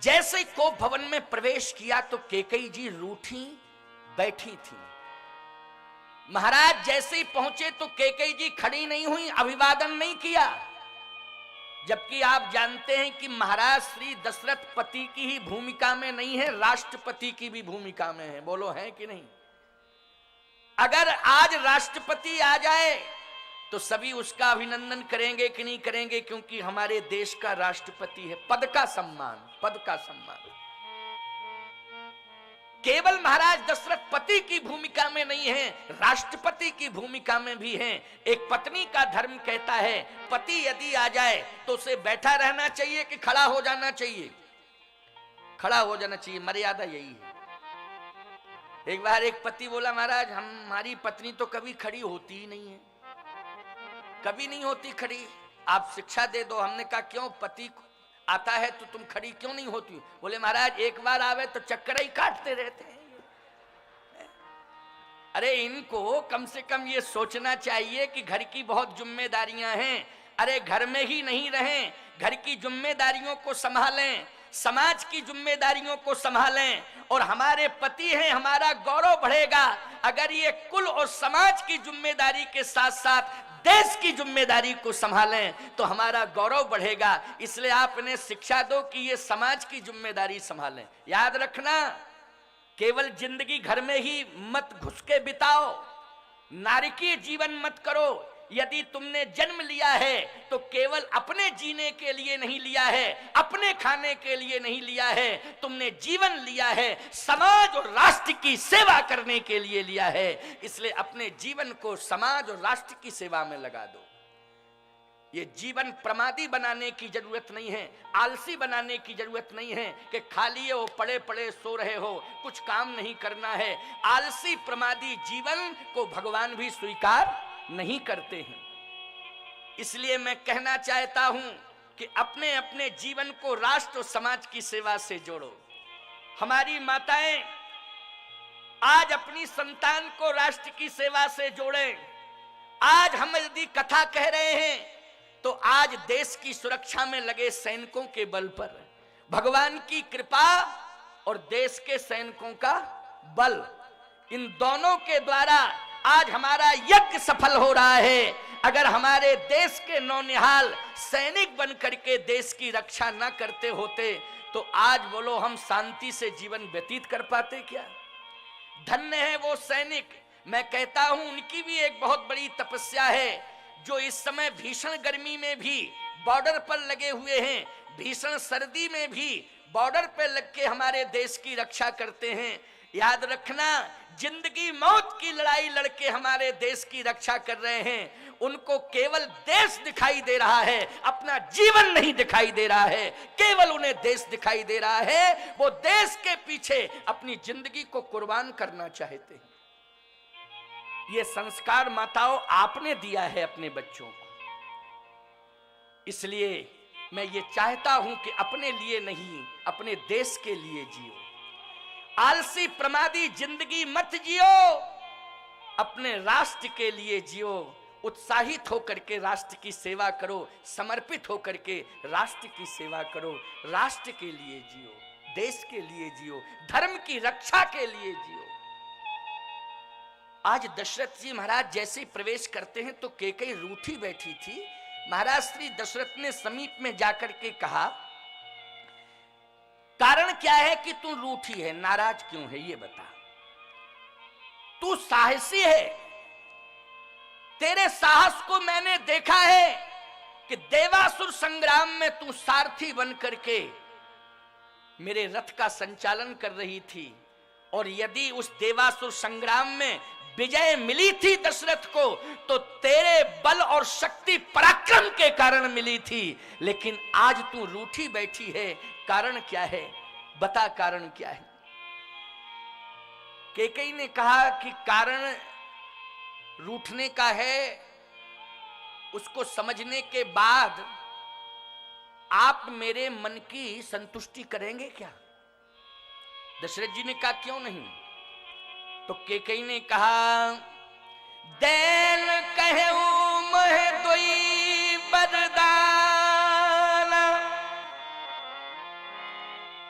जैसे कोप भवन में प्रवेश किया तो कैकेयी जी रूठी बैठी थी। महाराज जैसे ही पहुंचे तो कैकेयी जी खड़ी नहीं हुई, अभिवादन नहीं किया। जबकि आप जानते हैं कि महाराज श्री दशरथ पति की ही भूमिका में नहीं है, राष्ट्रपति की भी भूमिका में है। बोलो है कि नहीं? अगर आज राष्ट्रपति आ जाए तो सभी उसका अभिनंदन करेंगे कि नहीं करेंगे? क्योंकि हमारे देश का राष्ट्रपति है। पद का सम्मान, पद का सम्मान। केवल महाराज दशरथ पति की भूमिका में नहीं है, राष्ट्रपति की भूमिका में भी हैं। एक पत्नी का धर्म कहता है पति यदि आ जाए तो उसे बैठा रहना चाहिए कि खड़ा हो जाना चाहिए? खड़ा हो जाना चाहिए, मर्यादा यही है। एक बार एक पति बोला महाराज हमारी पत्नी तो कभी खड़ी होती ही नहीं है, कभी नहीं होती खड़ी, आप शिक्षा दे दो। हमने कहा क्यों, पति आता है तो तुम खड़ी क्यों नहीं होती? बोले महाराज एक बार आवे तो चक्कर ही काटते रहते हैं। अरे इनको कम से कम ये सोचना चाहिए कि घर की बहुत जिम्मेदारियां हैं। अरे घर में ही नहीं रहें, घर की जिम्मेदारियों को संभालें, समाज की जिम्मेदारियों को संभालें, और हमारे पति हैं, हमारा गौरव बढ़ेगा। अगर ये कुल और समाज की जिम्मेदारी के साथ साथ देश की जिम्मेदारी को संभालें तो हमारा गौरव बढ़ेगा। इसलिए आप इन्हें शिक्षा दो कि ये समाज की जिम्मेदारी संभालें। याद रखना, केवल जिंदगी घर में ही मत घुस के बिताओ, नारकीय जीवन मत करो। यदि तुमने जन्म लिया है तो केवल अपने जीने के लिए नहीं लिया है, अपने खाने के लिए नहीं लिया है, तुमने जीवन लिया है समाज और राष्ट्र की सेवा करने के लिए लिया है। इसलिए अपने जीवन को समाज और राष्ट्र की सेवा में लगा दो। ये जीवन प्रमादी बनाने की जरूरत नहीं है, आलसी बनाने की जरूरत नहीं है कि खाली हो पड़े पड़े सो रहे हो, कुछ काम नहीं करना है। आलसी प्रमादी जीवन को भगवान भी स्वीकार नहीं करते हैं। इसलिए मैं कहना चाहता हूं कि अपने अपने जीवन को राष्ट्र और समाज की सेवा से जोड़ो। हमारी माताएं आज अपनी संतान को राष्ट्र की सेवा से जोड़ें। आज हम यदि कथा कह रहे हैं तो आज देश की सुरक्षा में लगे सैनिकों के बल पर भगवान की कृपा और देश के सैनिकों का बल, इन दोनों के द्वारा आज हमारा यज्ञ सफल हो रहा है। अगर हमारे देश के नौनिहाल सैनिक बन करके देश की रक्षा न करते होते तो आज बोलो हम शांति से जीवन व्यतीत कर पाते क्या? धन्य है वो सैनिक। मैं कहता हूं उनकी भी एक बहुत बड़ी तपस्या है, जो इस समय भीषण गर्मी में भी बॉर्डर पर लगे हुए हैं, भीषण सर्दी में भी बॉर्डर पर लग के हमारे देश की रक्षा करते हैं। याद रखना, जिंदगी मौत की लड़ाई लड़के हमारे देश की रक्षा कर रहे हैं। उनको केवल देश दिखाई दे रहा है, अपना जीवन नहीं दिखाई दे रहा है। केवल उन्हें देश दिखाई दे रहा है, वो देश के पीछे अपनी जिंदगी को कुर्बान करना चाहते हैं। ये संस्कार माताओं आपने दिया है अपने बच्चों को। इसलिए मैं ये चाहता हूं कि अपने लिए नहीं, अपने देश के लिए जियो। आलसी प्रमादी जिंदगी मत जियो, अपने राष्ट्र के लिए जियो। उत्साहित होकर के राष्ट्र की सेवा करो, समर्पित होकर के राष्ट्र की सेवा करो। राष्ट्र के लिए जियो, देश के लिए जियो, धर्म की रक्षा के लिए जियो। आज दशरथ जी महाराज जैसे ही प्रवेश करते हैं तो कैकेयी रूठी बैठी थी। महाराज श्री दशरथ ने समीप में जाकर के कहा, कारण क्या है कि तू रूठी है, नाराज क्यों है ये बता। तू साहसी है, तेरे साहस को मैंने देखा है कि देवासुर संग्राम में तू सारथी बन करके मेरे रथ का संचालन कर रही थी, और यदि उस देवासुर संग्राम में विजय मिली थी दशरथ को तो तेरे बल और शक्ति पराक्रम के कारण मिली थी। लेकिन आज तू रूठी बैठी है, कारण क्या है बता, कारण क्या है? कैकेयी ने कहा कि कारण रूठने का है, उसको समझने के बाद आप मेरे मन की संतुष्टि करेंगे क्या? दशरथ जी ने कहा क्यों नहीं? तो कैकेयी ने कहा, दैन कहूं मह दोई बरदान,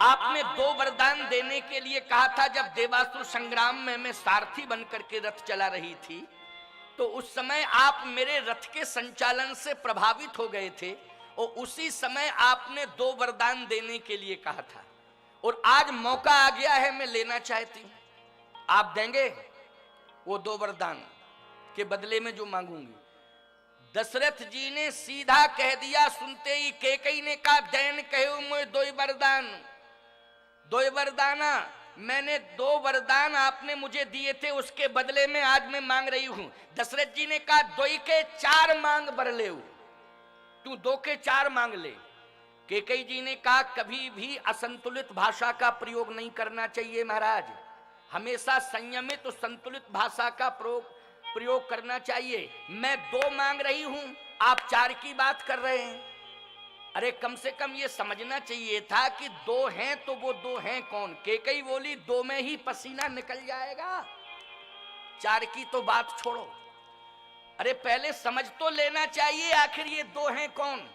आपने 2 वरदान देने के लिए कहा था। जब देवासुर संग्राम में मैं सारथी बनकर के रथ चला रही थी, तो उस समय आप मेरे रथ के संचालन से प्रभावित हो गए थे और उसी समय आपने 2 वरदान देने के लिए कहा था। और आज मौका आ गया है, मैं लेना चाहती हूं। आप देंगे वो 2 वरदान के बदले में जो मांगूंगी? दशरथ जी ने सीधा कह दिया, सुनते ही कैकेयी ने कहा, दैन कहो मुझे 2 वरदान, 2 वरदाना। मैंने 2 वरदान आपने मुझे दिए थे, उसके बदले में आज मैं मांग रही हूं। दशरथ जी ने कहा, 2 के 4 मांग बर ले, तू 2 के 4 मांग ले। कैकेयी जी ने कहा, कभी भी असंतुलित भाषा का प्रयोग नहीं करना चाहिए महाराज, हमेशा संयमित और संतुलित भाषा का प्रयोग करना चाहिए। मैं 2 मांग रही हूं, आप 4 की बात कर रहे हैं। अरे कम से कम ये समझना चाहिए था कि 2 हैं तो वो 2 हैं कौन? कैकेयी बोली, 2 में ही पसीना निकल जाएगा, 4 की तो बात छोड़ो। अरे पहले समझ तो लेना चाहिए, आखिर ये 2 हैं कौन?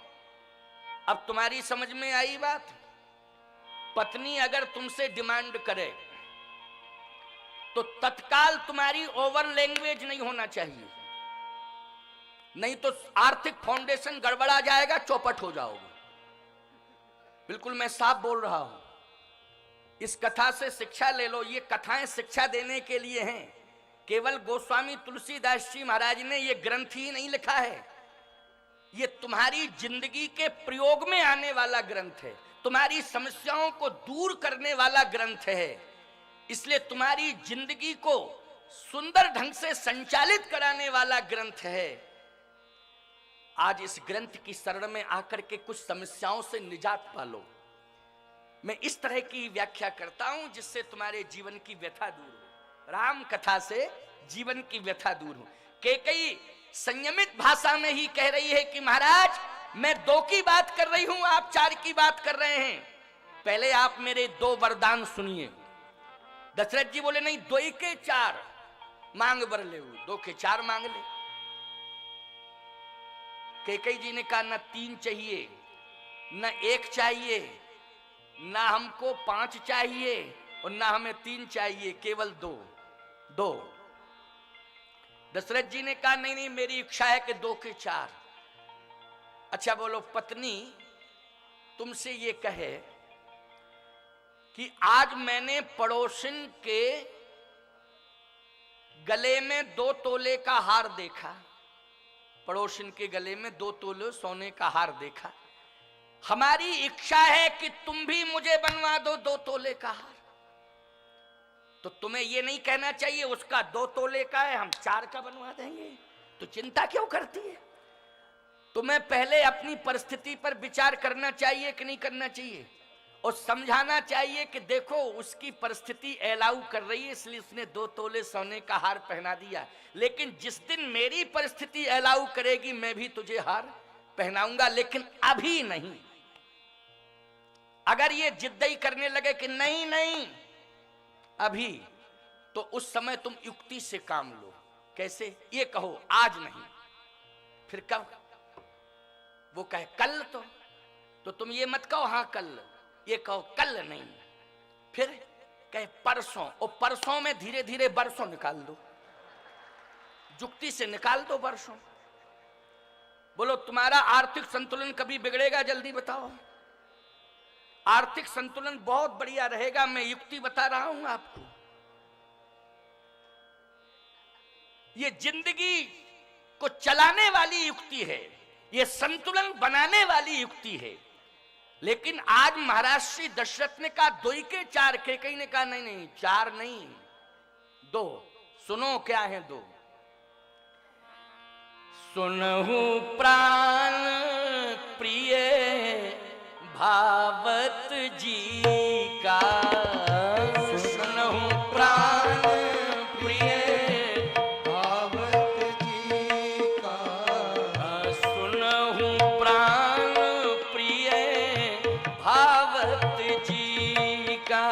अब तुम्हारी समझ में आई बात? पत्नी अगर तुमसे डिमांड करे तो तत्काल तुम्हारी ओवर लैंग्वेज नहीं होना चाहिए, नहीं तो आर्थिक फाउंडेशन गड़बड़ा जाएगा, चौपट हो जाओगे। बिल्कुल मैं साफ बोल रहा हूं। इस कथा से शिक्षा ले लो, ये कथाएं शिक्षा देने के लिए हैं। केवल गोस्वामी तुलसीदास जी महाराज ने ये ग्रंथ ही नहीं लिखा है, ये तुम्हारी जिंदगी के प्रयोग में आने वाला ग्रंथ है, तुम्हारी समस्याओं को दूर करने वाला ग्रंथ है। इसलिए तुम्हारी जिंदगी को सुंदर ढंग से संचालित कराने वाला ग्रंथ है। आज इस ग्रंथ की शरण में आकर के कुछ समस्याओं से निजात पालो। मैं इस तरह की व्याख्या करता हूं जिससे तुम्हारे जीवन की व्यथा दूर हो। राम कथा से जीवन की व्यथा दूर हो। कैकेयी संयमित भाषा में ही कह रही है कि महाराज मैं 2 की बात कर रही हूं, आप 4 की बात कर रहे हैं। पहले आप मेरे 2 वरदान सुनिए। दशरथ जी बोले, नहीं 2 के 4 मांग बर ले, 2 के 4 मांग ले। कैकेयी जी ने कहा, न 3 चाहिए, न 1 चाहिए, न हमको 5 चाहिए और न हमें 3 चाहिए, केवल 2। दशरथ जी ने कहा, नहीं नहीं मेरी इच्छा है कि 2 के 4। अच्छा बोलो, पत्नी तुमसे ये कहे कि आज मैंने पड़ोसिन के गले में 2 तोले का हार देखा, पड़ोसिन के गले में 2 तोले सोने का हार देखा, हमारी इच्छा है कि तुम भी मुझे बनवा दो 2 तोले का हार। तो तुम्हें यह नहीं कहना चाहिए उसका 2 तोले का है, हम 4 का बनवा देंगे, तो चिंता क्यों करती है? तुम्हें पहले अपनी परिस्थिति पर विचार करना चाहिए कि नहीं करना चाहिए, और समझाना चाहिए कि देखो उसकी परिस्थिति अलाउ कर रही है इसलिए उसने 2 तोले सोने का हार पहना दिया, लेकिन जिस दिन मेरी परिस्थिति अलाउ करेगी मैं भी तुझे हार पहनाऊंगा, लेकिन अभी नहीं। अगर ये जिद्दी करने लगे कि नहीं नहीं अभी, तो उस समय तुम युक्ति से काम लो। कैसे? ये कहो आज नहीं, फिर कब? वो कहे कल, तो तुम ये मत कहो हाँ कल, ये कहो कल नहीं, फिर कहे परसों, और परसों में धीरे धीरे बरसों निकाल दो, युक्ति से निकाल दो बरसों। बोलो तुम्हारा आर्थिक संतुलन कभी बिगड़ेगा? जल्दी बताओ। आर्थिक संतुलन बहुत बढ़िया रहेगा, मैं युक्ति बता रहा हूं आपको। ये जिंदगी को चलाने वाली युक्ति है, ये संतुलन बनाने वाली युक्ति है। लेकिन आज महाराज श्री दशरथ ने कहा 2 के 4, कैकेयी ने कहा नहीं नहीं 4 नहीं 2। सुनो क्या है 2? सुनहु प्राण प्रिय भावत जी का, सुनहु प्राण प्रिय भावत जी का, सुनहु प्राण प्रिय भावत जी का,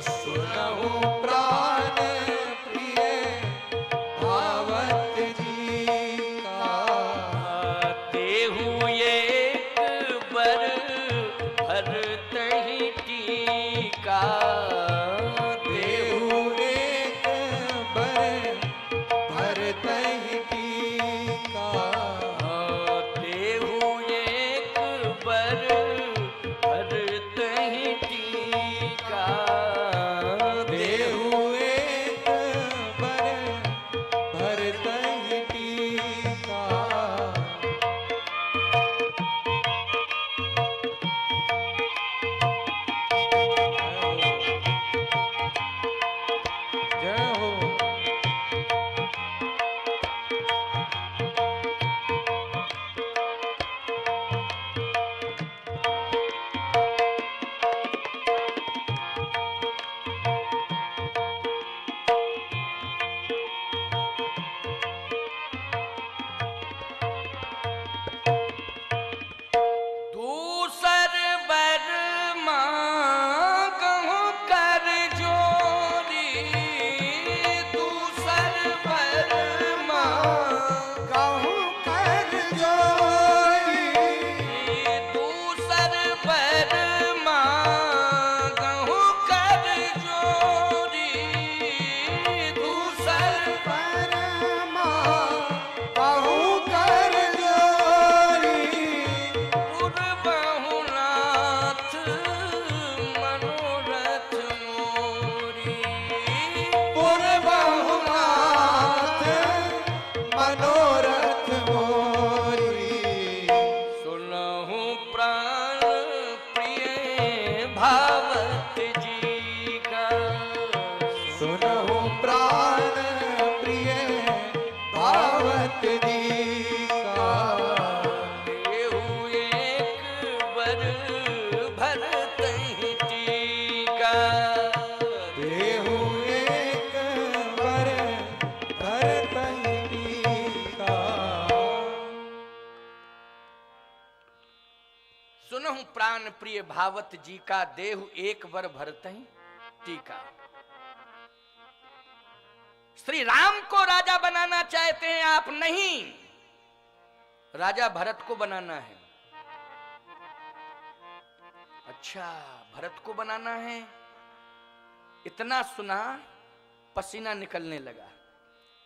सुनहु प्राण प्रिय भावत जी का, तेहु एक बर भरत ही प्रिय भावत जी का देहु एक बर भरतहि टीका। श्री राम को राजा बनाना चाहते हैं आप, नहीं, राजा भरत को बनाना है। अच्छा, भरत को बनाना है। इतना सुना पसीना निकलने लगा,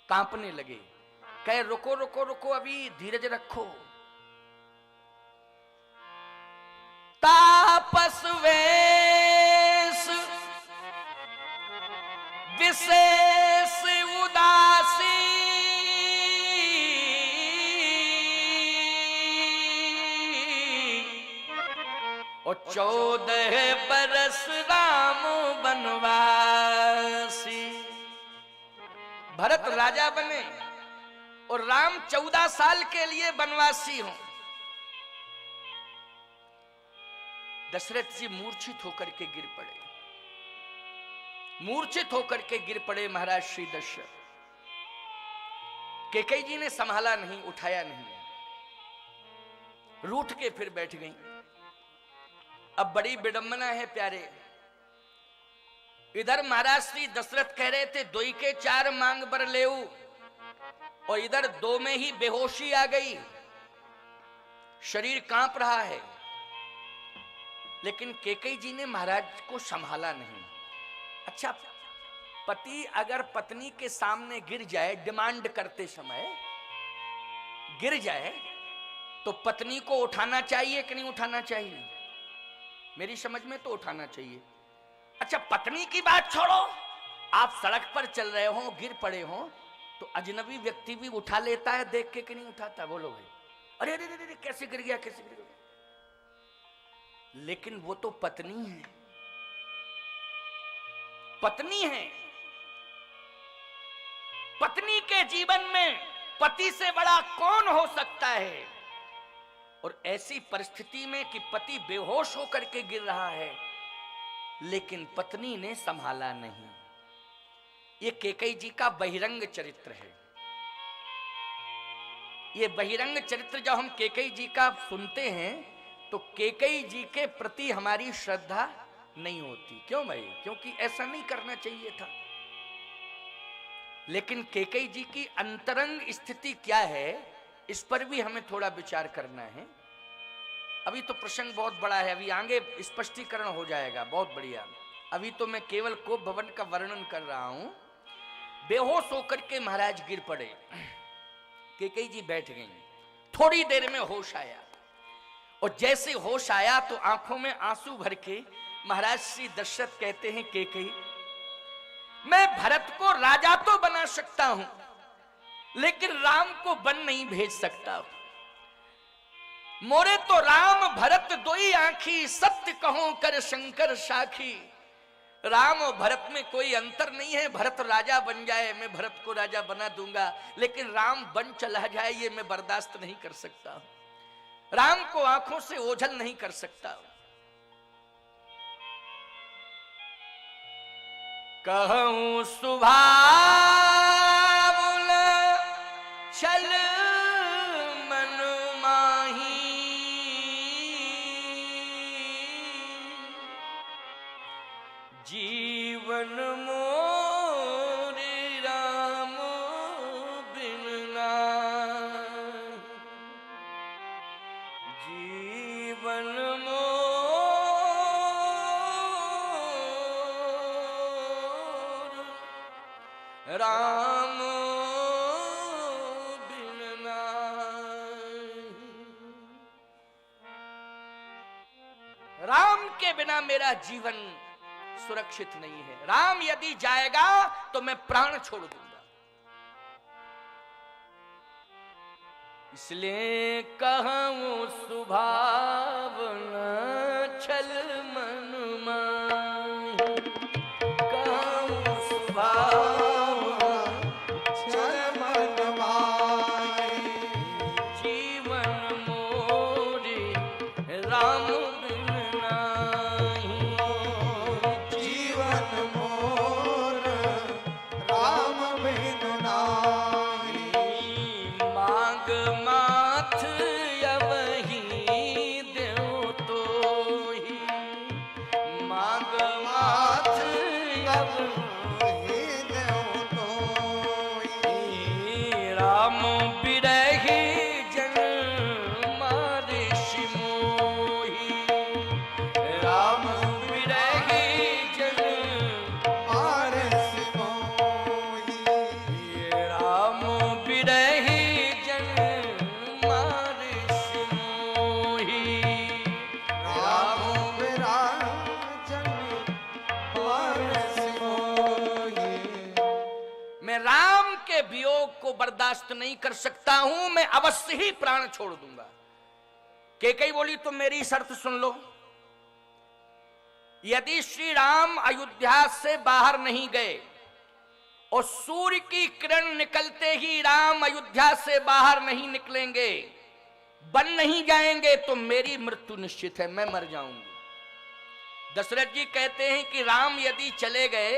कांपने लगे, कहे रुको रुको रुको, अभी धीरज रखो। तापस वेश विशेष उदासी, और 14 बरस राम बनवासी। भरत राजा बने और राम 14 साल के लिए बनवासी हों। दशरथ जी मूर्छित होकर के गिर पड़े, मूर्छित होकर के गिर पड़े महाराज श्री दशरथ। कैकेयी जी ने संभाला नहीं, उठाया नहीं, रूठ के फिर बैठ गई। अब बड़ी विडंबना है प्यारे। इधर महाराज श्री दशरथ कह रहे थे 2 के 4 मांग बर लेऊ, और इधर 2 में ही बेहोशी आ गई, शरीर कांप रहा है। लेकिन कैकेयी जी ने महाराज को संभाला नहीं। अच्छा, पति अगर पत्नी के सामने गिर जाए, डिमांड करते समय गिर जाए, तो पत्नी को उठाना चाहिए कि नहीं उठाना चाहिए? मेरी समझ में तो उठाना चाहिए। अच्छा, पत्नी की बात छोड़ो, आप सड़क पर चल रहे हो, गिर पड़े हो, तो अजनबी व्यक्ति भी उठा लेता है देख के कि नहीं उठाता? बोलो भाई। अरे अरे अरे कैसे गिर गया, कैसे गिर गया। लेकिन वो तो पत्नी है, पत्नी है। पत्नी के जीवन में पति से बड़ा कौन हो सकता है? और ऐसी परिस्थिति में कि पति बेहोश होकर के गिर रहा है, लेकिन पत्नी ने संभाला नहीं। ये कैकेयी जी का बहिरंग चरित्र है। ये बहिरंग चरित्र जब हम कैकेयी जी का सुनते हैं तो कैकेयी जी के प्रति हमारी श्रद्धा नहीं होती। क्यों भाई? क्योंकि ऐसा नहीं करना चाहिए था। लेकिन कैकेयी जी की अंतरंग स्थिति क्या है, इस पर भी हमें थोड़ा विचार करना है। अभी तो प्रसंग बहुत बड़ा है, अभी आगे स्पष्टीकरण हो जाएगा, बहुत बढ़िया। अभी तो मैं केवल कोप भवन का वर्णन कर रहा हूं। बेहोश होकर के महाराज गिर पड़े, कैकेयी जी बैठ गई। थोड़ी देर में होश आया, और जैसे होश आया तो आंखों में आंसू भर के महाराज श्री दशरथ कहते हैं, कैकेयी, मैं भरत को राजा तो बना सकता हूं, लेकिन राम को वन नहीं भेज सकता। मोरे तो राम भरत दोई आंखी, सत्य कहूं कर शंकर साखी। राम और भरत में कोई अंतर नहीं है। भरत राजा बन जाए, मैं भरत को राजा बना दूंगा, लेकिन राम बन चला जाए ये मैं बर्दाश्त नहीं कर सकता। राम को आंखों से ओझल नहीं कर सकता। कहूं सुभावुन छल मन माही, जीवन मोरे राम बिन नाहि। जीवन राम बिन नाहि। राम के बिना मेरा जीवन सुरक्षित नहीं है। राम यदि जाएगा तो मैं प्राण छोड़ दूंगा। इसलिए कहूं सुभावना छल मन माही। कहूं सुभावना छल मन माही। जीवन मोरे राम बिन नाहि। जीवन मोर राम बिन नाहि। मांग माथ अवहि देव तोहि। मांग माथ अब ही देव तोई। राम बिरही जन मारिषि मोही। राम बिरही जन मारिषि मोही। राम बिरही जन मारिषि मोही। राम विराजन मारिषि मोही। मैं राम के वियोग को बर्दाश्त नहीं कर सकता हूं, मैं अवश्य ही प्राण छोड़ दूंगा। केकई बोली तो मेरी शर्त सुन लो, यदि श्री राम अयोध्या से बाहर नहीं गए और सूर्य की किरण निकलते ही राम अयोध्या से बाहर नहीं निकलेंगे, बन नहीं जाएंगे, तो मेरी मृत्यु निश्चित है, मैं मर जाऊंगी। दशरथ जी कहते हैं कि राम यदि चले गए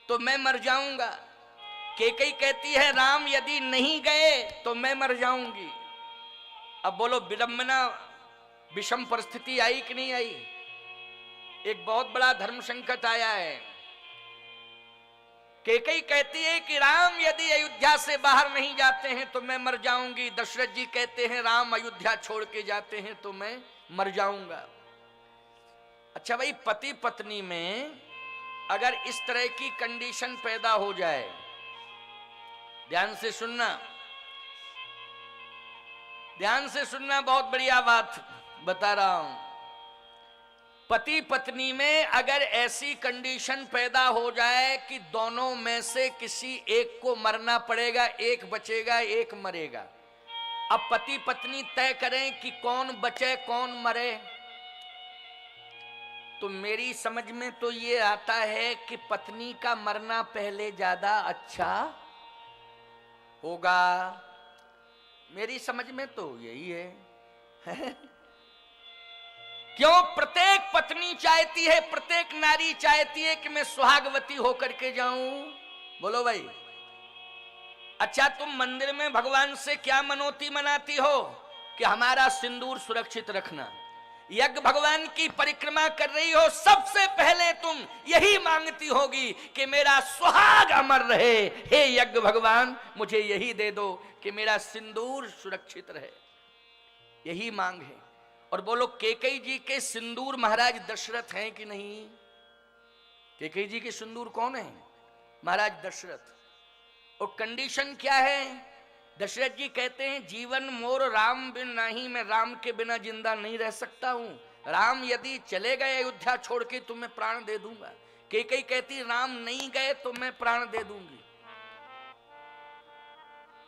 तो मैं मर जाऊंगा। केकई कहती है राम यदि नहीं गए तो मैं मर जाऊंगी। अब बोलो विडंबना, विषम परिस्थिति आई कि नहीं आई? एक बहुत बड़ा धर्म संकट आया है। केकई कहती है कि राम यदि अयोध्या से बाहर नहीं जाते हैं तो मैं मर जाऊंगी। दशरथ जी कहते हैं राम अयोध्या छोड़ के जाते हैं तो मैं मर जाऊंगा। अच्छा भाई, पति पत्नी में अगर इस तरह की कंडीशन पैदा हो जाए, ध्यान से सुनना, ध्यान से सुनना, बहुत बढ़िया बात बता रहा हूं। पति पत्नी में अगर ऐसी कंडीशन पैदा हो जाए कि दोनों में से किसी एक को मरना पड़ेगा, एक बचेगा एक मरेगा, अब पति पत्नी तय करें कि कौन बचे कौन मरे, तो मेरी समझ में तो ये आता है कि पत्नी का मरना पहले ज्यादा अच्छा होगा। मेरी समझ में तो यही है। क्यों? प्रत्येक पत्नी चाहती है, प्रत्येक नारी चाहती है कि मैं सुहागवती होकर के जाऊं। बोलो भाई। अच्छा, तुम मंदिर में भगवान से क्या मनौती मनाती हो? कि हमारा सिंदूर सुरक्षित रखना। यज्ञ भगवान की परिक्रमा कर रही हो, सबसे पहले तुम यही मांगती होगी कि मेरा सुहाग अमर रहे। हे यज्ञ भगवान, मुझे यही दे दो कि मेरा सिंदूर सुरक्षित रहे। यही मांग है। और बोलो, केकई जी के सिंदूर महाराज दशरथ हैं कि नहीं? केकई जी के सिंदूर कौन है? महाराज दशरथ। और कंडीशन क्या है? दशरथ जी कहते हैं जीवन मोर राम बिन नहीं, मैं राम के बिना जिंदा नहीं रह सकता हूं। राम यदि चले गए अयोध्या छोड़ के तो मैं प्राण दे दूंगा। केकई कहती राम नहीं गए तो मैं प्राण दे दूंगी।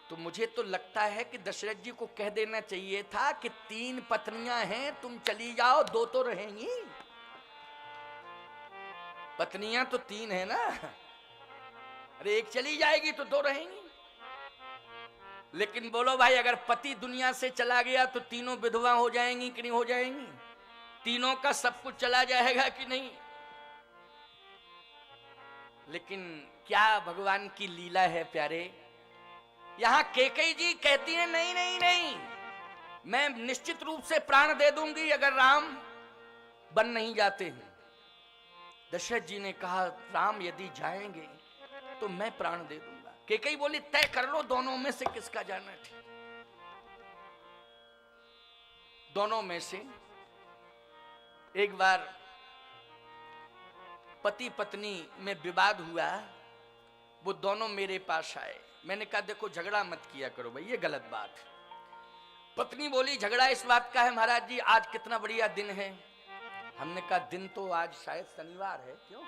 तो मुझे तो लगता है कि दशरथ जी को कह देना चाहिए था कि 3 पत्नियां हैं, तुम चली जाओ, 2 तो रहेंगी। पत्नियां तो 3 है ना, अरे एक चली जाएगी तो 2 रहेंगी। लेकिन बोलो भाई, अगर पति दुनिया से चला गया तो तीनों विधवा हो जाएंगी कि नहीं हो जाएंगी? तीनों का सब कुछ चला जाएगा कि नहीं? लेकिन क्या भगवान की लीला है प्यारे। यहां केकई जी कहती है नहीं नहीं नहीं, मैं निश्चित रूप से प्राण दे दूंगी अगर राम बन नहीं जाते हैं। दशरथ जी ने कहा राम यदि जाएंगे तो मैं प्राण दे दूंगा। केकई बोली तय कर लो दोनों में से किसका जाना ठीक। दोनों में से एक बार पति पत्नी में विवाद हुआ, वो दोनों मेरे पास आए। मैंने कहा देखो झगड़ा मत किया करो भाई, ये गलत बात है। पत्नी बोली झगड़ा इस बात का है महाराज जी, आज कितना बढ़िया दिन है। हमने कहा दिन तो आज शायद शनिवार है। क्यों?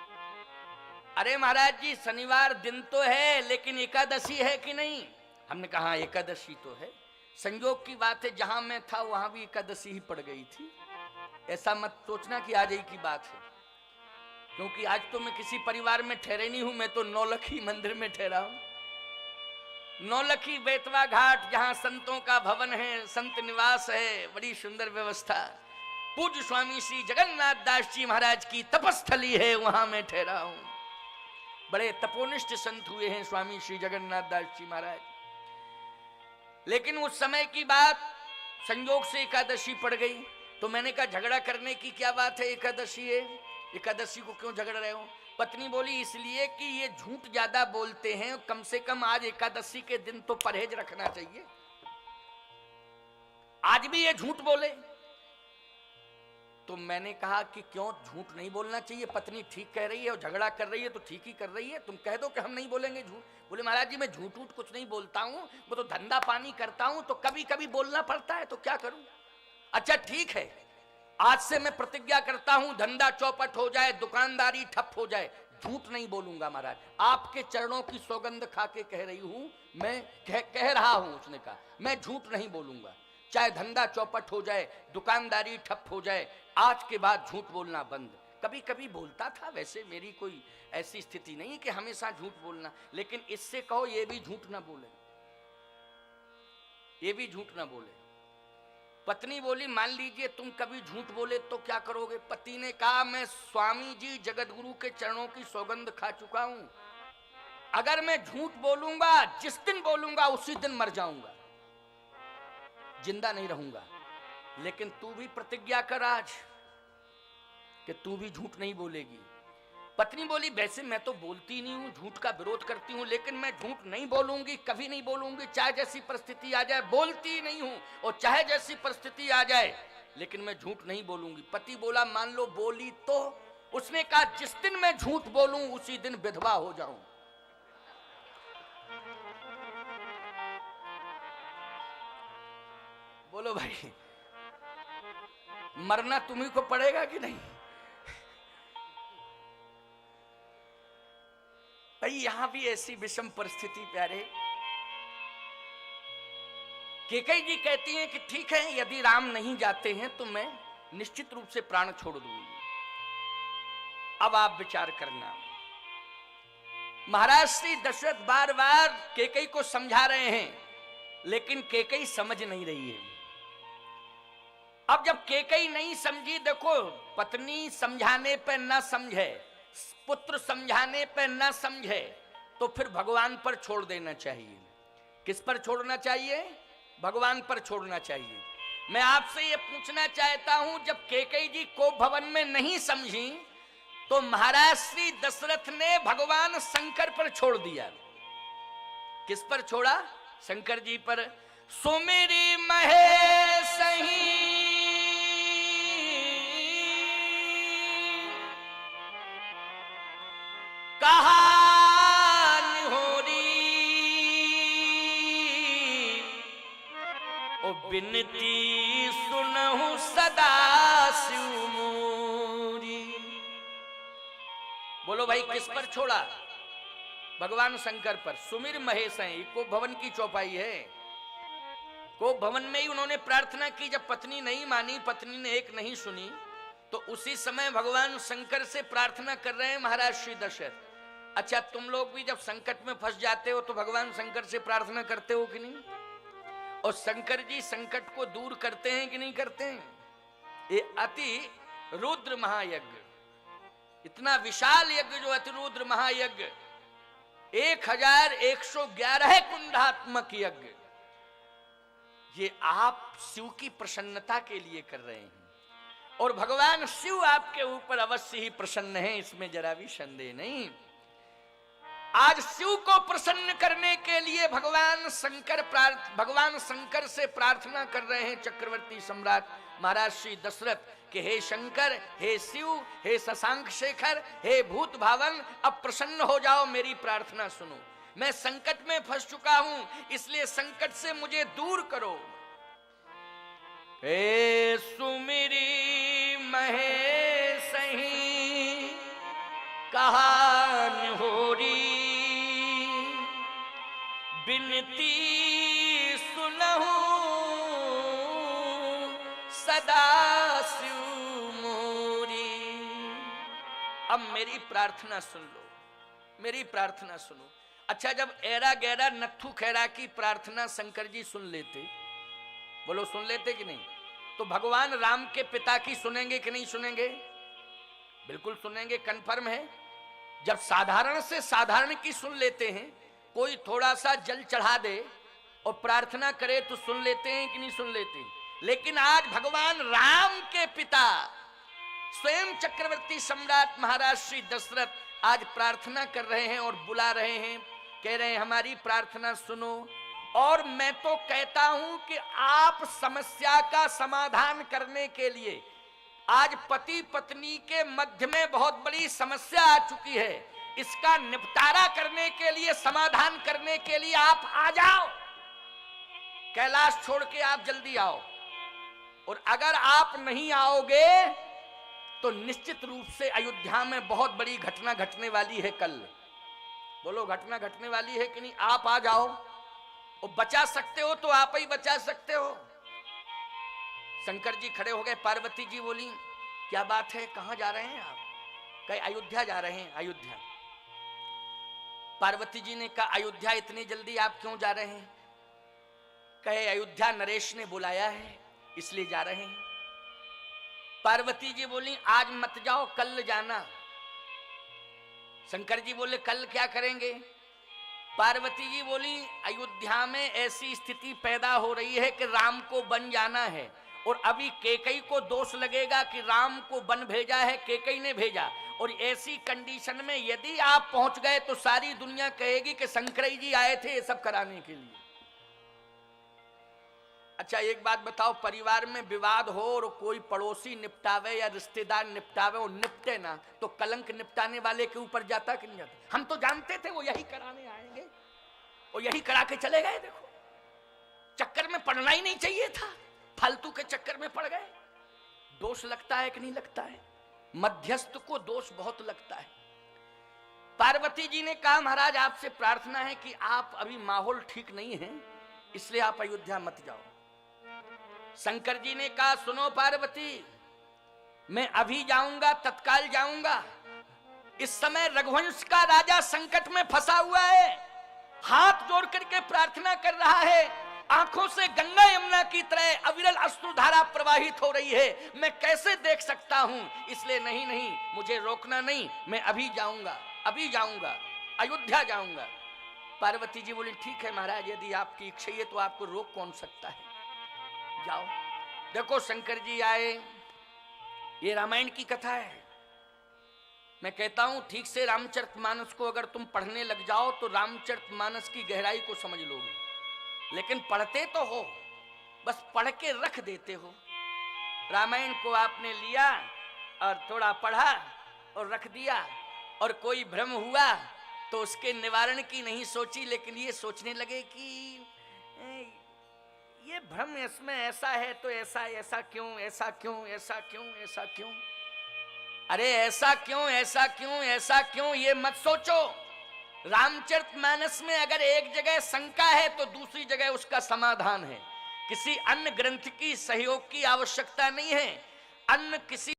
अरे महाराज जी शनिवार दिन तो है लेकिन एकादशी है कि नहीं? हमने कहा हाँ एकादशी तो है। संयोग की बात है जहां मैं था वहां भी एकादशी ही पड़ गई थी। ऐसा मत सोचना कि आज ही की बात है, क्योंकि आज तो मैं किसी परिवार में ठहरे नहीं हूं, मैं तो नौलखी मंदिर में ठहरा हूं। नौलखी बेतवा घाट जहां संतों का भवन है, संत निवास है, बड़ी सुंदर व्यवस्था। पूज्य स्वामी श्री जगन्नाथ दास जी महाराज की तपस्थली है, वहां मैं ठहरा हूं। बड़े तपोनिष्ठ संत हुए हैं स्वामी श्री जगन्नाथ दास जी महाराज। लेकिन उस समय की बात, संयोग से एकादशी पड़ गई तो मैंने कहा झगड़ा करने की क्या बात है, एकादशी है। एकादशी को क्यों झगड़ रहे हो? पत्नी बोली इसलिए कि ये झूठ ज्यादा बोलते हैं, कम से कम आज एकादशी के दिन तो परहेज रखना चाहिए, आज भी ये झूठ बोले। तो मैंने कहा कि क्यों झूठ नहीं बोलना चाहिए, पत्नी ठीक कह रही है और झगड़ा कर रही है तो ठीक ही कर रही है, तुम कह दो कि हम नहीं बोलेंगे झूठ। बोले महाराज जी मैं झूठ झूठ कुछ नहीं बोलता हूं, वो तो धंधा पानी करता हूं तो कभी कभी बोलना पड़ता है, तो क्या करूं। अच्छा ठीक है, आज से मैं प्रतिज्ञा करता हूं धंधा चौपट हो जाए, दुकानदारी ठप हो जाए, झूठ नहीं बोलूंगा महाराज, आपके चरणों की सौगंध खा के कह रही हूं, मैं कह रहा हूं। उसने कहा मैं झूठ नहीं बोलूंगा, चाहे धंधा चौपट हो जाए, दुकानदारी ठप हो जाए, आज के बाद झूठ बोलना बंद। कभी कभी बोलता था, वैसे मेरी कोई ऐसी स्थिति नहीं कि हमेशा झूठ बोलना, लेकिन इससे कहो ये भी झूठ ना बोले, ये भी झूठ ना बोले। पत्नी बोली मान लीजिए तुम कभी झूठ बोले तो क्या करोगे? पति ने कहा मैं स्वामी जी जगतगुरु के चरणों की सौगंध खा चुका हूं, अगर मैं झूठ बोलूंगा, जिस दिन बोलूंगा उसी दिन मर जाऊंगा, जिंदा नहीं रहूंगा। लेकिन तू भी प्रतिज्ञा कर आज कि तू भी झूठ नहीं बोलेगी। पत्नी बोली वैसे मैं तो बोलती नहीं हूं, झूठ का विरोध करती हूं, लेकिन मैं झूठ नहीं बोलूंगी, कभी नहीं बोलूंगी, चाहे जैसी परिस्थिति आ जाए, बोलती नहीं हूं, और चाहे जैसी परिस्थिति आ जाए, लेकिन मैं झूठ नहीं बोलूंगी। पति बोला मान लो बोली तो? उसने कहा जिस दिन मैं झूठ बोलूं उसी दिन विधवा हो जाऊं। बोलो भाई मरना तुम्ही को पड़ेगा कि नहीं? भाई यहां भी ऐसी विषम परिस्थिति प्यारे। केकई जी कहती हैं कि ठीक है यदि राम नहीं जाते हैं तो मैं निश्चित रूप से प्राण छोड़ दूंगी। अब आप विचार करना, महाराज श्री दशरथ बार बार केकई को समझा रहे हैं, लेकिन केकई समझ नहीं रही है। अब जब केकई नहीं समझी, देखो पत्नी समझाने पर ना समझे, पुत्र समझाने पर ना समझे, तो फिर भगवान पर छोड़ देना चाहिए। किस पर छोड़ना चाहिए? भगवान पर छोड़ना चाहिए। मैं आपसे ये पूछना चाहता हूं, जब केकई जी को भवन में नहीं समझी तो महाराज श्री दशरथ ने भगवान शंकर पर छोड़ दिया। किस पर छोड़ा? शंकर जी पर। सुमिरी महेश कहानी हो री, ओ बिनती सुनहु सदा शिव मोरी। बोलो भाई किस पर छोड़ा? भगवान शंकर पर। सुमिर महेश है, को भवन की चौपाई है, को भवन में ही उन्होंने प्रार्थना की। जब पत्नी नहीं मानी, पत्नी ने एक नहीं सुनी, तो उसी समय भगवान शंकर से प्रार्थना कर रहे हैं महाराज श्री दशरथ। अच्छा तुम लोग भी जब संकट में फंस जाते हो तो भगवान शंकर से प्रार्थना करते हो कि नहीं? और शंकर जी संकट को दूर करते हैं कि नहीं करते हैं? ये अति रुद्र महायज्ञ, इतना विशाल यज्ञ जो अति रुद्र महायज्ञ, 1111 कुंडात्मक यज्ञ, ये आप शिव की प्रसन्नता के लिए कर रहे हैं, और भगवान शिव आपके ऊपर अवश्य ही प्रसन्न है, इसमें जरा भी संदेह नहीं। आज शिव को प्रसन्न करने के लिए भगवान शंकर से प्रार्थना कर रहे हैं चक्रवर्ती सम्राट महाराज श्री दशरथ कि हे शंकर, हे शिव, हे शशांक शेखर, हे भूत भावन, अब प्रसन्न हो जाओ, मेरी प्रार्थना सुनो। मैं संकट में फंस चुका हूं, इसलिए संकट से मुझे दूर करो। हे सुमिरी महेशही कहानी हो री, बिनती सुनहु सदा शिव मोरी। अब मेरी प्रार्थना सुन लो, मेरी प्रार्थना सुनो। अच्छा जब एरा गैरा नत्थु खैरा की प्रार्थना शंकर जी सुन लेते, बोलो सुन लेते कि नहीं, तो भगवान राम के पिता की सुनेंगे कि नहीं सुनेंगे? बिल्कुल सुनेंगे, कन्फर्म है। जब साधारण से साधारण की सुन लेते हैं, कोई थोड़ा सा जल चढ़ा दे और प्रार्थना करे तो सुन लेते हैं कि नहीं सुन लेते? लेकिन आज भगवान राम के पिता स्वयं चक्रवर्ती सम्राट महाराज श्री दशरथ आज प्रार्थना कर रहे हैं और बुला रहे हैं, कह रहे हैं हमारी प्रार्थना सुनो। और मैं तो कहता हूं कि आप समस्या का समाधान करने के लिए, आज पति पत्नी के मध्य में बहुत बड़ी समस्या आ चुकी है, इसका निपटारा करने के लिए, समाधान करने के लिए आप आ जाओ, कैलाश छोड़ के आप जल्दी आओ। और अगर आप नहीं आओगे तो निश्चित रूप से अयोध्या में बहुत बड़ी घटना घटने वाली है कल। बोलो घटना घटने वाली है कि नहीं? आप आ जाओ और बचा सकते हो तो आप ही बचा सकते हो। शंकर जी खड़े हो गए, पार्वती जी बोली क्या बात है, कहां जा रहे हैं आप? कहे अयोध्या जा रहे हैं। अयोध्या? पार्वती जी ने कहा अयोध्या इतनी जल्दी आप क्यों जा रहे हैं? कहे अयोध्या नरेश ने बुलाया है इसलिए जा रहे हैं। पार्वती जी बोली आज मत जाओ, कल जाना। शंकर जी बोले कल क्या करेंगे? पार्वती जी बोली अयोध्या में ऐसी स्थिति पैदा हो रही है कि राम को वन जाना है, और अभी केकई को दोष लगेगा कि राम को वन भेजा है, केकई ने भेजा। और ऐसी कंडीशन में यदि आप पहुंच गए तो सारी दुनिया कहेगी कि शंकरई जी आए थे ये सब कराने के लिए। अच्छा एक बात बताओ, परिवार में विवाद हो और कोई पड़ोसी निपटावे या रिश्तेदार निपटावे और निपटे ना, तो कलंक निपटाने वाले के ऊपर जाता कि नहीं जाता? हम तो जानते थे वो यही कराने आएंगे और यही करा के चले गए। देखो चक्कर में पड़ना ही नहीं चाहिए था, फालतू के चक्कर में पड़ गए। दोष लगता है कि नहीं लगता है? मध्यस्थ को दोष बहुत लगता है। पार्वती जी ने कहा महाराज आपसे प्रार्थना है कि आप अभी माहौल ठीक नहीं है, इसलिए आप अयोध्या मत जाओ। शंकर जी ने कहा सुनो पार्वती, मैं अभी जाऊंगा, तत्काल जाऊंगा। इस समय रघुवंश का राजा संकट में फंसा हुआ है, हाथ जोड़ करके प्रार्थना कर रहा है, आंखों से गंगा यमुना की तरह अविरल अश्रुधारा प्रवाहित हो रही है, मैं कैसे देख सकता हूं? इसलिए नहीं नहीं, मुझे रोकना नहीं, मैं अभी जाऊंगा, अभी जाऊंगा, अयोध्या जाऊंगा। पार्वती जी बोली ठीक है महाराज, यदि आपकी इच्छा है तो आपको रोक कौन सकता है, जाओ। देखो शंकर जी आए, ये रामायण की कथा है। मैं कहता हूं ठीक से रामचरितमानस को अगर तुम पढ़ने लग जाओ तो रामचरितमानस की गहराई को समझ लोगे, लेकिन पढ़ते तो हो, बस पढ़ के रख देते हो। रामायण को आपने लिया और थोड़ा पढ़ा और रख दिया, और कोई भ्रम हुआ तो उसके निवारण की नहीं सोची, लेकिन ये सोचने लगे कि ये भ्रम इसमें ऐसा है तो ऐसा, ऐसा क्यों, ऐसा क्यों, ऐसा क्यों, ऐसा क्यों? अरे ऐसा क्यों, ऐसा क्यों, ऐसा क्यों, ये मत सोचो। रामचरितमानस में अगर एक जगह शंका है तो दूसरी जगह उसका समाधान है। किसी अन्य ग्रंथ की सहयोग की आवश्यकता नहीं है, अन्य किसी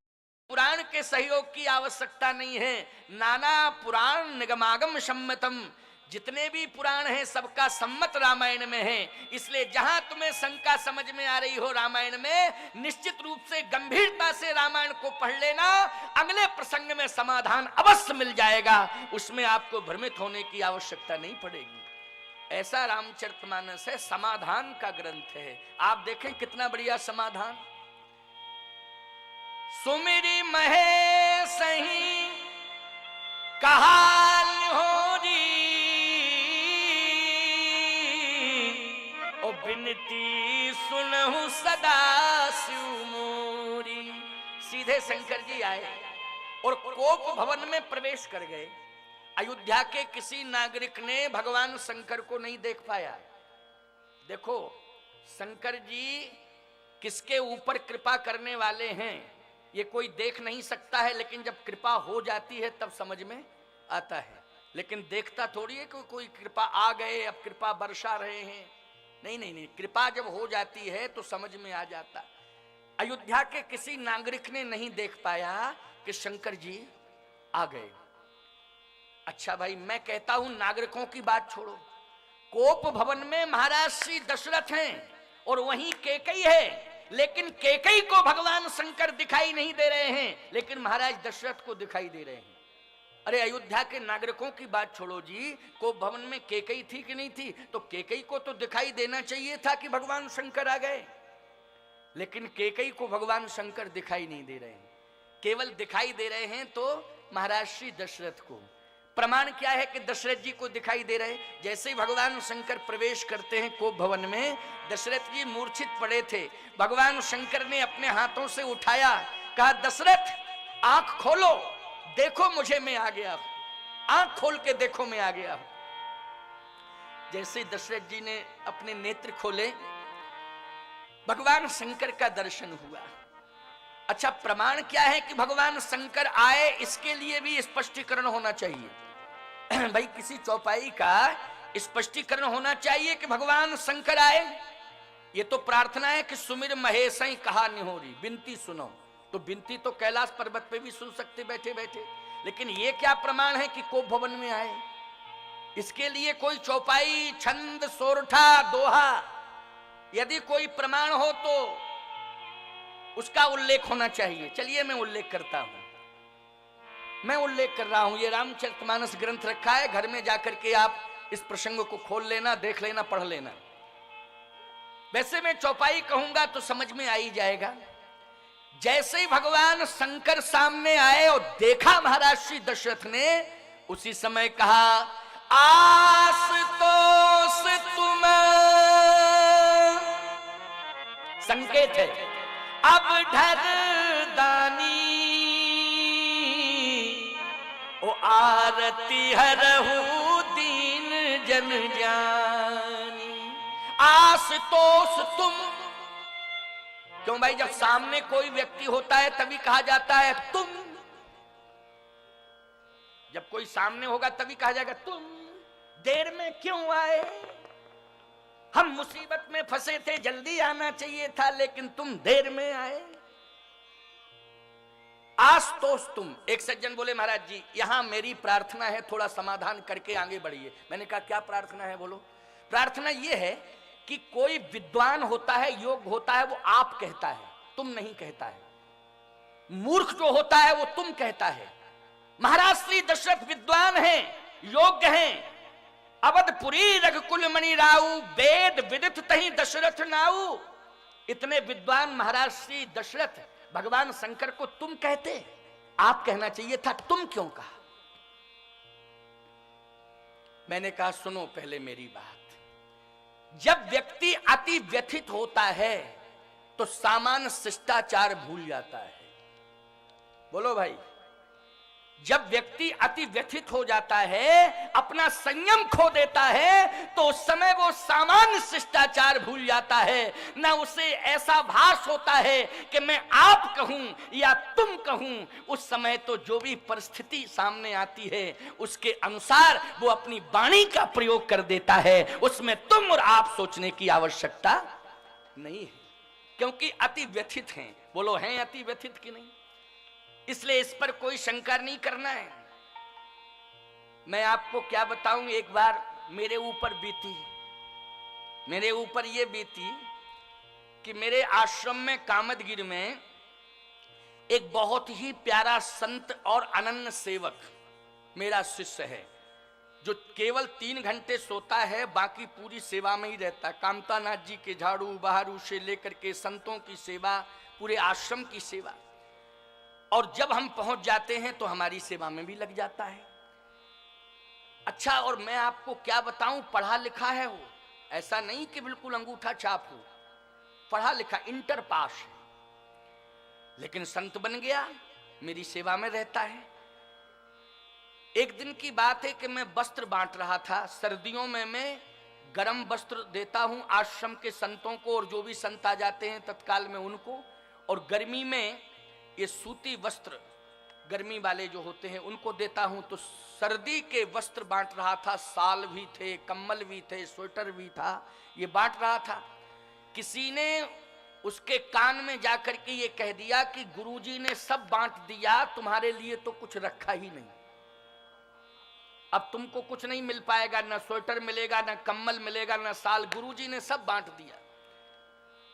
पुराण के सहयोग की आवश्यकता नहीं है। नाना पुराण निगमागम सम्मतम, जितने भी पुराण हैं सबका सम्मत रामायण में है। इसलिए जहां तुम्हें शंका समझ में आ रही हो रामायण में, निश्चित रूप से गंभीरता से रामायण को पढ़ लेना, अगले प्रसंग में समाधान अवश्य मिल जाएगा, उसमें आपको भ्रमित होने की आवश्यकता नहीं पड़ेगी। ऐसा रामचरितमानस है, समाधान का ग्रंथ है। आप देखें कितना बढ़िया समाधान। सुमिरी महेश ही कहाल हो जी, ओ बिनती सुनहु सदा शिव मोरी। सीधे शंकर जी आए और कोप भवन में प्रवेश कर गए। अयोध्या के किसी नागरिक ने भगवान शंकर को नहीं देख पाया। देखो शंकर जी किसके ऊपर कृपा करने वाले हैं ये कोई देख नहीं सकता है, लेकिन जब कृपा हो जाती है तब समझ में आता है। लेकिन देखता थोड़ी है कि कोई कृपा आ गए अब कृपा बरसा रहे हैं, नहीं नहीं नहीं, कृपा जब हो जाती है तो समझ में आ जाता। अयोध्या के किसी नागरिक ने नहीं देख पाया कि शंकर जी आ गए। अच्छा भाई, मैं कहता हूं नागरिकों की बात छोड़ो, कोप भवन में महाराज श्री दशरथ हैं और वहीं केकई है, लेकिन केकई को भगवान शंकर दिखाई नहीं दे रहे हैं, लेकिन महाराज दशरथ को दिखाई दे रहे हैं। अरे अयोध्या के नागरिकों की बात छोड़ो जी, कोप भवन में केकई थी कि नहीं थी? तो केकई को तो दिखाई देना चाहिए था कि भगवान शंकर आ गए, लेकिन केकई को भगवान शंकर दिखाई नहीं दे रहे हैं। केवल दिखाई दे रहे हैं तो महाराज श्री दशरथ को। प्रमाण क्या है कि दशरथ जी को दिखाई दे रहे? जैसे ही भगवान शंकर प्रवेश करते हैं कोप भवन में, दशरथ जी मूर्छित पड़े थे, भगवान शंकर ने अपने हाथों से उठाया, कहा दशरथ आंख खोलो, देखो मुझे, मैं आ गया हूं, आंख खोल के देखो मैं आ गया हूं। जैसे दशरथ जी ने अपने नेत्र खोले, भगवान शंकर का दर्शन हुआ। अच्छा, प्रमाण क्या है कि भगवान शंकर आए? इसके लिए भी स्पष्टीकरण होना चाहिए। भाई किसी चौपाई का स्पष्टीकरण होना चाहिए कि भगवान शंकर आए। ये तो प्रार्थना है कि सुमिर महेश कहा निहोरी, बिनती सुनो। तो बिनती तो कैलाश पर्वत पे भी सुन सकते बैठे बैठे, लेकिन ये क्या प्रमाण है कि कोप भवन में आए? इसके लिए कोई चौपाई, छंद, सोरठा, दोहा, यदि कोई प्रमाण हो तो उसका उल्लेख होना चाहिए। चलिए मैं उल्लेख करता हूं, मैं उल्लेख कर रहा हूं। ये रामचरितमानस ग्रंथ रखा है, घर में जाकर के आप इस प्रसंग को खोल लेना, देख लेना, पढ़ लेना। वैसे मैं चौपाई कहूंगा तो समझ में आ ही जाएगा। जैसे ही भगवान शंकर सामने आए और देखा महाराज श्री दशरथ ने, उसी समय कहा आसुतोष तुम, संकेत है अब ढर दानी, ओ आरती हरहु दीन जन जानी। आसुतोष तुम, क्यों भाई? जब सामने कोई व्यक्ति होता है तभी कहा जाता है तुम, जब कोई सामने होगा तभी कहा जाएगा तुम। देर में क्यों आए? हम मुसीबत में फंसे थे, जल्दी आना चाहिए था, लेकिन तुम देर में आए। आसुतोष तुम। एक सज्जन बोले महाराज जी यहां मेरी प्रार्थना है, थोड़ा समाधान करके आगे बढ़िए। मैंने कहा क्या प्रार्थना है? बोलो। प्रार्थना यह है कि कोई विद्वान होता है, योग्य होता है, वो आप कहता है, तुम नहीं कहता है। मूर्ख जो होता है वो तुम कहता है। महाराज श्री दशरथ विद्वान हैं, योग्य हैं। अवधपुरी रघुकुल मणि राऊ, वेद विदित तहि दशरथ नाऊ। इतने विद्वान महाराज श्री दशरथ भगवान शंकर को तुम कहते, आप कहना चाहिए था, तुम क्यों कहा? मैंने कहा सुनो पहले मेरी बात। जब व्यक्ति अति व्यथित होता है तो सामान्य शिष्टाचार भूल जाता है। बोलो भाई। जब व्यक्ति अति व्यथित हो जाता है, अपना संयम खो देता है, तो उस समय वो सामान्य शिष्टाचार भूल जाता है। ना उसे ऐसा भास होता है कि मैं आप कहूं या तुम कहूं। उस समय तो जो भी परिस्थिति सामने आती है उसके अनुसार वो अपनी वाणी का प्रयोग कर देता है। उसमें तुम और आप सोचने की आवश्यकता नहीं है, क्योंकि अति व्यथित हैं। बोलो हैं अति व्यथित कि नहीं? इसलिए इस पर कोई शंका नहीं करना है। मैं आपको क्या बताऊं, एक बार मेरे ऊपर बीती, मेरे ऊपर ये बीती कि मेरे आश्रम में कामदगिरी में एक बहुत ही प्यारा संत और अनन्य सेवक मेरा शिष्य है, जो केवल 3 घंटे सोता है, बाकी पूरी सेवा में ही रहता है। कामतानाथ जी के झाड़ू बहारू से लेकर के संतों की सेवा, पूरे आश्रम की सेवा। और जब हम पहुंच जाते हैं तो हमारी सेवा में भी लग जाता है। अच्छा, और मैं आपको क्या बताऊं, पढ़ा लिखा है वो, ऐसा नहीं कि बिल्कुल अंगूठा छाप हो, पढ़ा लिखा, इंटर पास है, लेकिन संत बन गया, मेरी सेवा में रहता है। एक दिन की बात है कि मैं वस्त्र बांट रहा था। सर्दियों में मैं गरम वस्त्र देता हूं आश्रम के संतों को, और जो भी संत आ जाते हैं तत्काल में उनको, और गर्मी में ये सूती वस्त्र गर्मी वाले जो होते हैं उनको देता हूं। तो सर्दी के वस्त्र बांट रहा था, साल भी थे, कम्बल भी थे, स्वेटर भी था, ये बांट रहा था। किसी ने उसके कान में जाकर के ये कह दिया कि गुरुजी ने सब बांट दिया, तुम्हारे लिए तो कुछ रखा ही नहीं, अब तुमको कुछ नहीं मिल पाएगा, ना स्वेटर मिलेगा, ना कम्बल मिलेगा, ना साल, गुरुजी ने सब बांट दिया।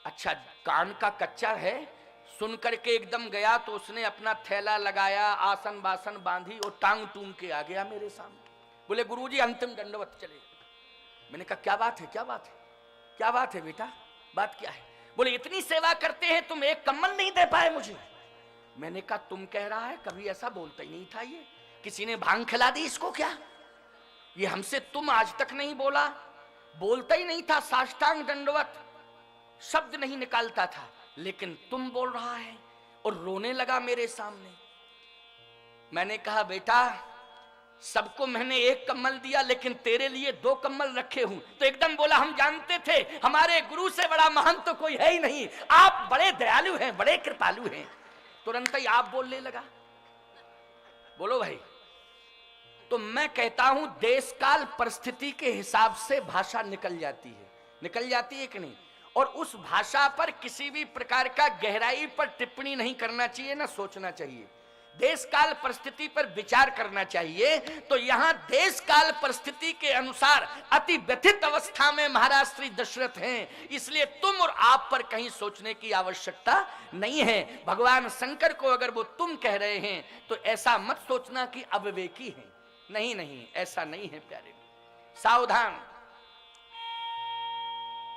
अच्छा, कान का कच्चा है, सुन करके एकदम गया तो उसने अपना थैला लगाया, आसन बासन बांधी और टांग टूंग के आ गया मेरे सामने। बोले गुरुजी अंतिम दंडवत चले। मैंने कहा क्या बात है, क्या बात है, क्या बात है बेटा, बात क्या है? बोले इतनी सेवा करते हैं तुम एक कम्बल नहीं दे पाए मुझे। मैंने कहा तुम कह रहा है, कभी ऐसा बोलता ही नहीं था ये, किसी ने भांग खिला दी इसको क्या? ये हमसे तुम आज तक नहीं बोला, बोलता ही नहीं था, साष्टांग दंडवत शब्द नहीं निकालता था, लेकिन तुम बोल रहा है और रोने लगा मेरे सामने। मैंने कहा बेटा सबको मैंने एक कम्बल दिया, लेकिन तेरे लिए 2 कम्बल रखे हूं। तो एकदम बोला हम जानते थे हमारे गुरु से बड़ा महान तो कोई है ही नहीं, आप बड़े दयालु हैं, बड़े कृपालु हैं। तुरंत ही आप बोलने लगा। बोलो भाई। तो मैं कहता हूं देश काल परिस्थिति के हिसाब से भाषा निकल जाती है कि नहीं, और उस भाषा पर किसी भी प्रकार का गहराई पर टिप्पणी नहीं करना चाहिए, ना सोचना चाहिए, देश काल परिस्थिति पर विचार करना चाहिए। तो यहां देश काल परिस्थिति के अनुसार अति व्यथित अवस्था में महाराज श्री दशरथ हैं, इसलिए तुम और आप पर कहीं सोचने की आवश्यकता नहीं है। भगवान शंकर को अगर वो तुम कह रहे हैं तो ऐसा मत सोचना कि अविवेकी हैं, नहीं नहीं, ऐसा नहीं है प्यारे, सावधान।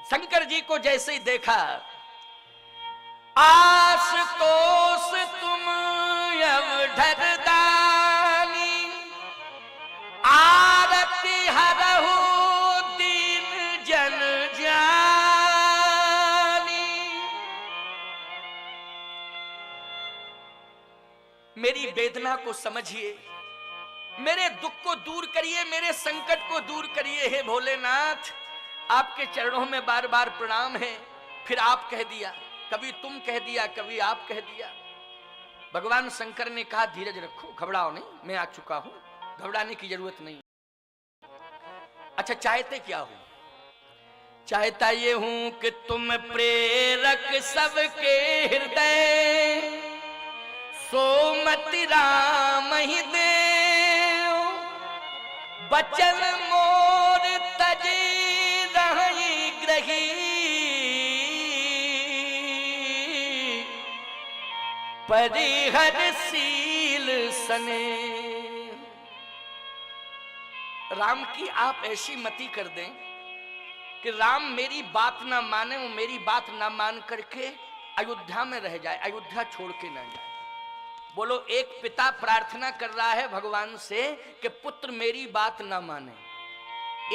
शंकर जी को जैसे ही देखा, आशुतोष तुम अवधर दानी, आरती हरहु दीन जन जानी। मेरी वेदना को समझिए, मेरे दुख को दूर करिए, मेरे संकट को दूर करिए। हे भोलेनाथ, आपके चरणों में बार बार प्रणाम है। फिर आप कह दिया, कभी तुम कह दिया, कभी आप कह दिया। भगवान शंकर ने कहा धीरज रखो, घबराओ नहीं, मैं आ चुका हूं, घबराने की जरूरत नहीं। अच्छा चाहते क्या हो? चाहता ये हूं कि तुम प्रेरक सबके हृदय, सोमति राम ही देव, बचन मोर तजी रही ग्रही, परिहरशील सने। राम की आप ऐसी मति कर दें कि राम मेरी बात ना माने, वो मेरी बात ना मान करके अयोध्या में रह जाए, अयोध्या छोड़ के ना जाए। बोलो, एक पिता प्रार्थना कर रहा है भगवान से कि पुत्र मेरी बात ना माने,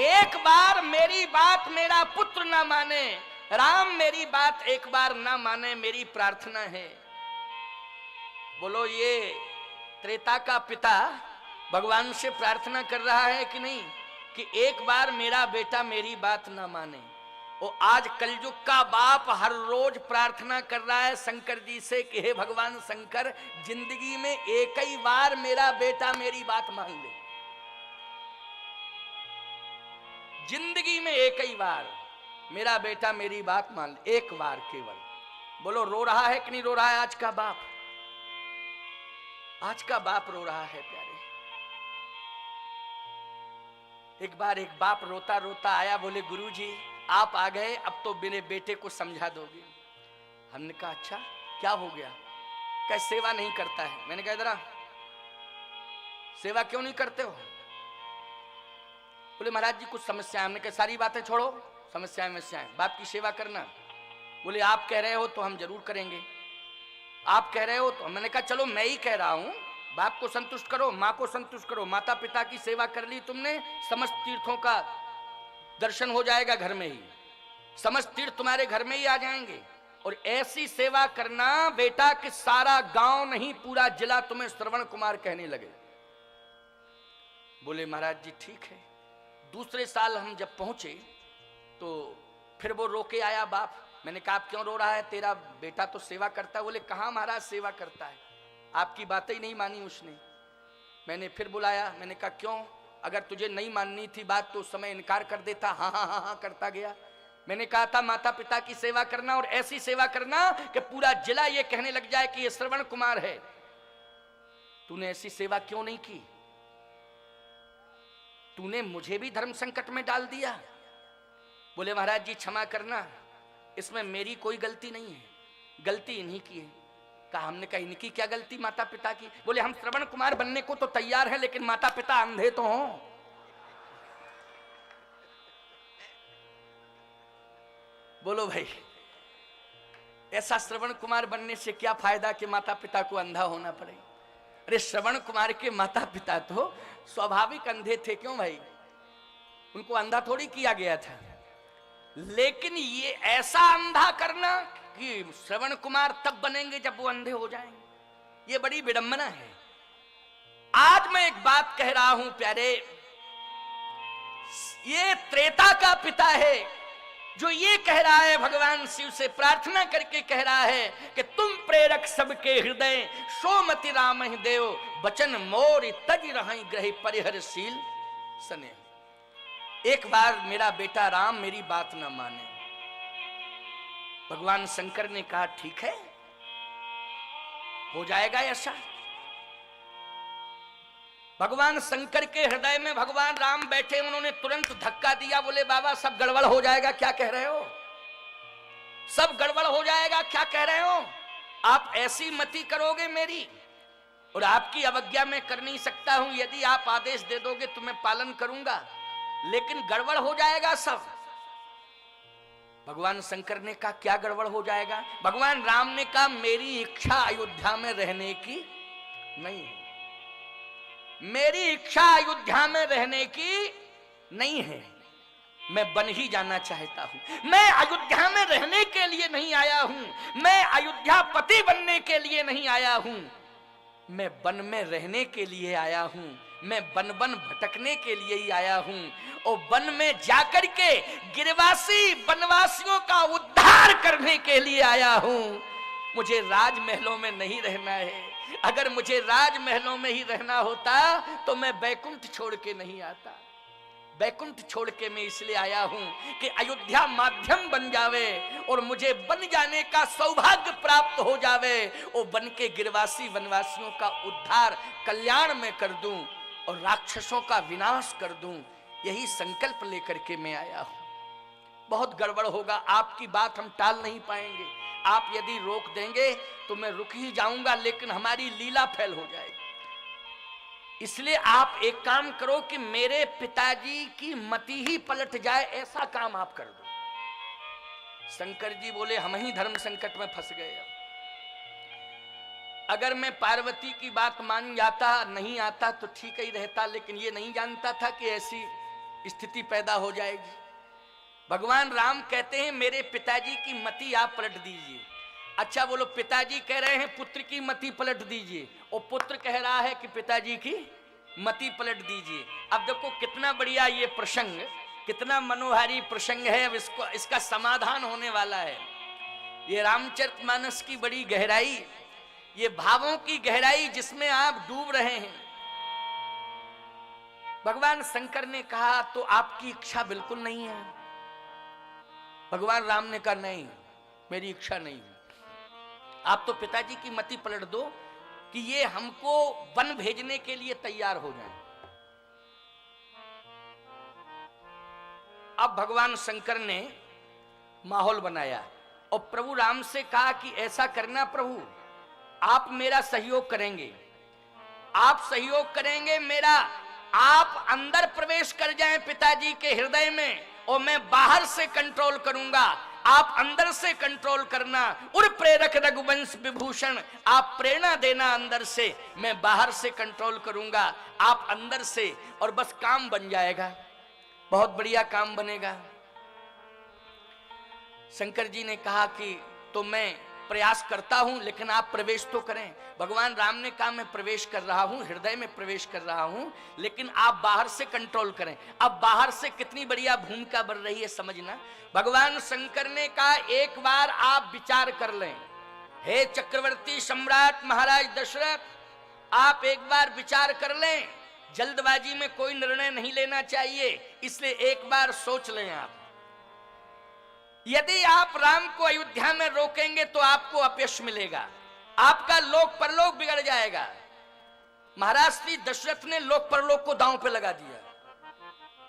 एक बार मेरी बात मेरा पुत्र ना माने, राम मेरी बात एक बार ना माने, मेरी प्रार्थना है। बोलो, ये त्रेता का पिता भगवान से प्रार्थना कर रहा है कि नहीं कि एक बार मेरा बेटा मेरी बात ना माने। और आज कलयुग का बाप हर रोज प्रार्थना कर रहा है शंकर जी से कि हे भगवान शंकर, जिंदगी में एक ही बार मेरा बेटा मेरी बात मान ले, जिंदगी में एक ही बार मेरा बेटा मेरी बात मान ले, एक बार केवल। बोलो, रो रहा है कि नहीं रो रहा है आज का बाप? आज का बाप रो रहा है प्यारे। एक बार एक बाप रोता रोता आया, बोले गुरुजी आप आ गए, अब तो मेरे बेटे को समझा दोगे। हमने कहा अच्छा क्या हो गया? क्या सेवा नहीं करता है? मैंने कहा इधर आ, सेवा क्यों नहीं करते हो? बोले महाराज जी कुछ समस्या है। हमने कहा सारी बातें छोड़ो, समस्याएं बाप की सेवा करना। बोले आप कह रहे हो तो हम जरूर करेंगे, आप कह रहे हो तो। मैंने कहा चलो मैं ही कह रहा हूं, बाप को संतुष्ट करो, माँ को संतुष्ट करो, माता पिता की सेवा कर ली तुमने, समस्त तीर्थों का दर्शन हो जाएगा घर में ही, समस्त तीर्थ तुम्हारे घर में ही आ जाएंगे। और ऐसी सेवा करना बेटा कि सारा गांव नहीं पूरा जिला तुम्हें श्रवण कुमार कहने लगे। बोले महाराज जी ठीक है। दूसरे साल हम जब पहुंचे तो फिर वो रोके आया बाप। मैंने कहा आप क्यों रो रहा है, तेरा बेटा तो सेवा करता है। बोले कहाँ महाराज सेवा करता है, आपकी बातें ही नहीं मानी उसने। मैंने फिर बुलाया, मैंने कहा क्यों, अगर तुझे नहीं माननी थी बात तो उस समय इनकार कर देता। हाँ हाँ हाँ हाँ करता गया। मैंने कहा था माता पिता की सेवा करना और ऐसी सेवा करना कि पूरा जिला ये कहने लग जाए कि ये श्रवण कुमार है। तूने ऐसी सेवा क्यों नहीं की? तूने मुझे भी धर्म संकट में डाल दिया। बोले महाराज जी क्षमा करना, इसमें मेरी कोई गलती नहीं है, गलती इन्हीं की है। कहा हमने कहा इनकी क्या गलती माता पिता की? बोले हम श्रवण कुमार बनने को तो तैयार हैं लेकिन माता पिता अंधे तो हों। बोलो भाई, ऐसा श्रवण कुमार बनने से क्या फायदा कि माता पिता को अंधा होना पड़े। अरे श्रवण कुमार के माता पिता तो स्वाभाविक अंधे थे, क्यों भाई, उनको अंधा थोड़ी किया गया था। लेकिन ये ऐसा अंधा करना कि श्रवण कुमार तब बनेंगे जब वो अंधे हो जाएंगे, ये बड़ी विडंबना है। आज मैं एक बात कह रहा हूं प्यारे, ये त्रेता का पिता है जो ये कह रहा है, भगवान शिव से प्रार्थना करके कह रहा है कि तुम प्रेरक सबके हृदय, सोमति राम देव बचन मोर तज रहि ग्रह परिहरशील सने। एक बार मेरा बेटा राम मेरी बात ना माने, भगवान शंकर ने कहा ठीक है, हो जाएगा ऐसा। भगवान शंकर के हृदय में भगवान राम बैठे, उन्होंने तुरंत धक्का दिया, बोले बाबा सब गड़बड़ हो जाएगा, क्या कह रहे हो, सब गड़बड़ हो जाएगा, क्या कह रहे हो, आप ऐसी मति करोगे मेरी, और आपकी अवज्ञा मैं कर नहीं सकता हूं, यदि आप आदेश दे दोगे तो मैं पालन करूंगा, लेकिन गड़बड़ हो जाएगा सब। भगवान शंकर ने कहा क्या गड़बड़ हो जाएगा। भगवान राम ने कहा मेरी इच्छा अयोध्या में रहने की नहीं है, मेरी इच्छा अयोध्या में रहने की नहीं है, मैं वन ही जाना चाहता हूं। मैं अयोध्या में रहने के लिए नहीं आया हूं, मैं अयोध्या पति बनने के लिए नहीं आया हूं, मैं वन में रहने के लिए आया हूं, मैं वन वन भटकने के लिए ही आया हूं, और वन में जाकर के गिरवासी वनवासियों का उद्धार करने के लिए आया हूं। मुझे राजमहलों में नहीं रहना है, अगर मुझे राजमहलों में ही रहना होता तो मैं बैकुंठ छोड़ के नहीं आता। बैकुंठ छोड़ के मैं इसलिए आया हूं कि अयोध्या माध्यम बन जावे और मुझे बन जाने का सौभाग्य प्राप्त हो जावे, और बन के गिरवासी वनवासियों का उद्धार कल्याण में कर दूं और राक्षसों का विनाश कर दूं। यही संकल्प लेकर के मैं आया हूं। बहुत गड़बड़ होगा, आपकी बात हम टाल नहीं पाएंगे, आप यदि रोक देंगे तो मैं रुक ही जाऊंगा, लेकिन हमारी लीला फैल हो जाएगी। इसलिए आप एक काम करो कि मेरे पिताजी की मति ही पलट जाए, ऐसा काम आप कर दो। शंकर जी बोले हम ही धर्म संकट में फंस गए। अगर मैं पार्वती की बात मान जाता, नहीं आता तो ठीक ही रहता, लेकिन ये नहीं जानता था कि ऐसी स्थिति पैदा हो जाएगी। भगवान राम कहते हैं मेरे पिताजी की मति आप पलट दीजिए। अच्छा बोलो, पिताजी कह रहे हैं पुत्र की मति पलट दीजिए, और पुत्र कह रहा है कि पिताजी की मति पलट दीजिए। अब देखो कितना बढ़िया ये प्रसंग, कितना मनोहारी प्रसंग है। अब इसका समाधान होने वाला है। ये रामचरितमानस की बड़ी गहराई, ये भावों की गहराई जिसमें आप डूब रहे हैं। भगवान शंकर ने कहा तो आपकी इच्छा बिल्कुल नहीं है। भगवान राम ने कहा नहीं, मेरी इच्छा नहीं है। आप तो पिताजी की मति पलट दो कि ये हमको वन भेजने के लिए तैयार हो जाएं। अब भगवान शंकर ने माहौल बनाया और प्रभु राम से कहा कि ऐसा करना प्रभु, आप मेरा सहयोग करेंगे, आप सहयोग करेंगे मेरा, आप अंदर प्रवेश कर जाएं पिताजी के हृदय में और मैं बाहर से कंट्रोल करूंगा, आप अंदर से कंट्रोल करना। उर प्रेरक रघुवंश विभूषण, आप प्रेरणा देना अंदर से, मैं बाहर से कंट्रोल करूंगा, आप अंदर से, और बस काम बन जाएगा, बहुत बढ़िया काम बनेगा। शंकर जी ने कहा कि तो मैं प्रयास करता हूं, लेकिन आप प्रवेश तो करें। भगवान राम ने कहा मैं प्रवेश कर रहा हूं, हृदय में प्रवेश कर रहा हूं, लेकिन आप बाहर से कंट्रोल करें। अब बाहर से कितनी बढ़िया भूमिका बन रही है समझना। भगवान शंकर ने कहा एक बार आप विचार कर लें, हे चक्रवर्ती सम्राट महाराज दशरथ, आप एक बार विचार कर लें, जल्दबाजी में कोई निर्णय नहीं लेना चाहिए, इसलिए एक बार सोच लें। आप यदि आप राम को अयोध्या में रोकेंगे तो आपको अपयश मिलेगा, आपका लोक परलोक बिगड़ जाएगा। महाराज श्री दशरथ ने लोक परलोक को दांव पे लगा दिया।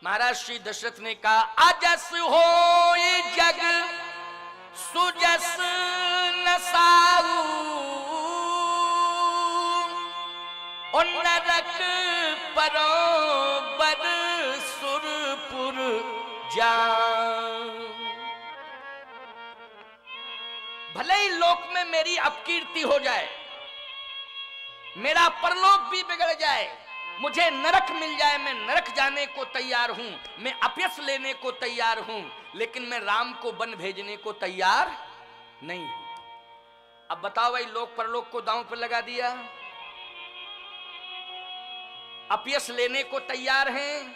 महाराज श्री दशरथ ने कहा अजस होय जग सुजस न साऊ, और नरक परोबर सुरपुर जान। भले ही लोक में मेरी अपकीर्ति हो जाए, मेरा परलोक भी बिगड़ जाए, मुझे नरक मिल जाए, मैं नरक जाने को तैयार हूं, मैं अपयश लेने को तैयार हूं, लेकिन मैं राम को वन भेजने को तैयार नहीं हूं। अब बताओ भाई, लोक परलोक को दांव पर लगा दिया, अपयश लेने को तैयार हैं।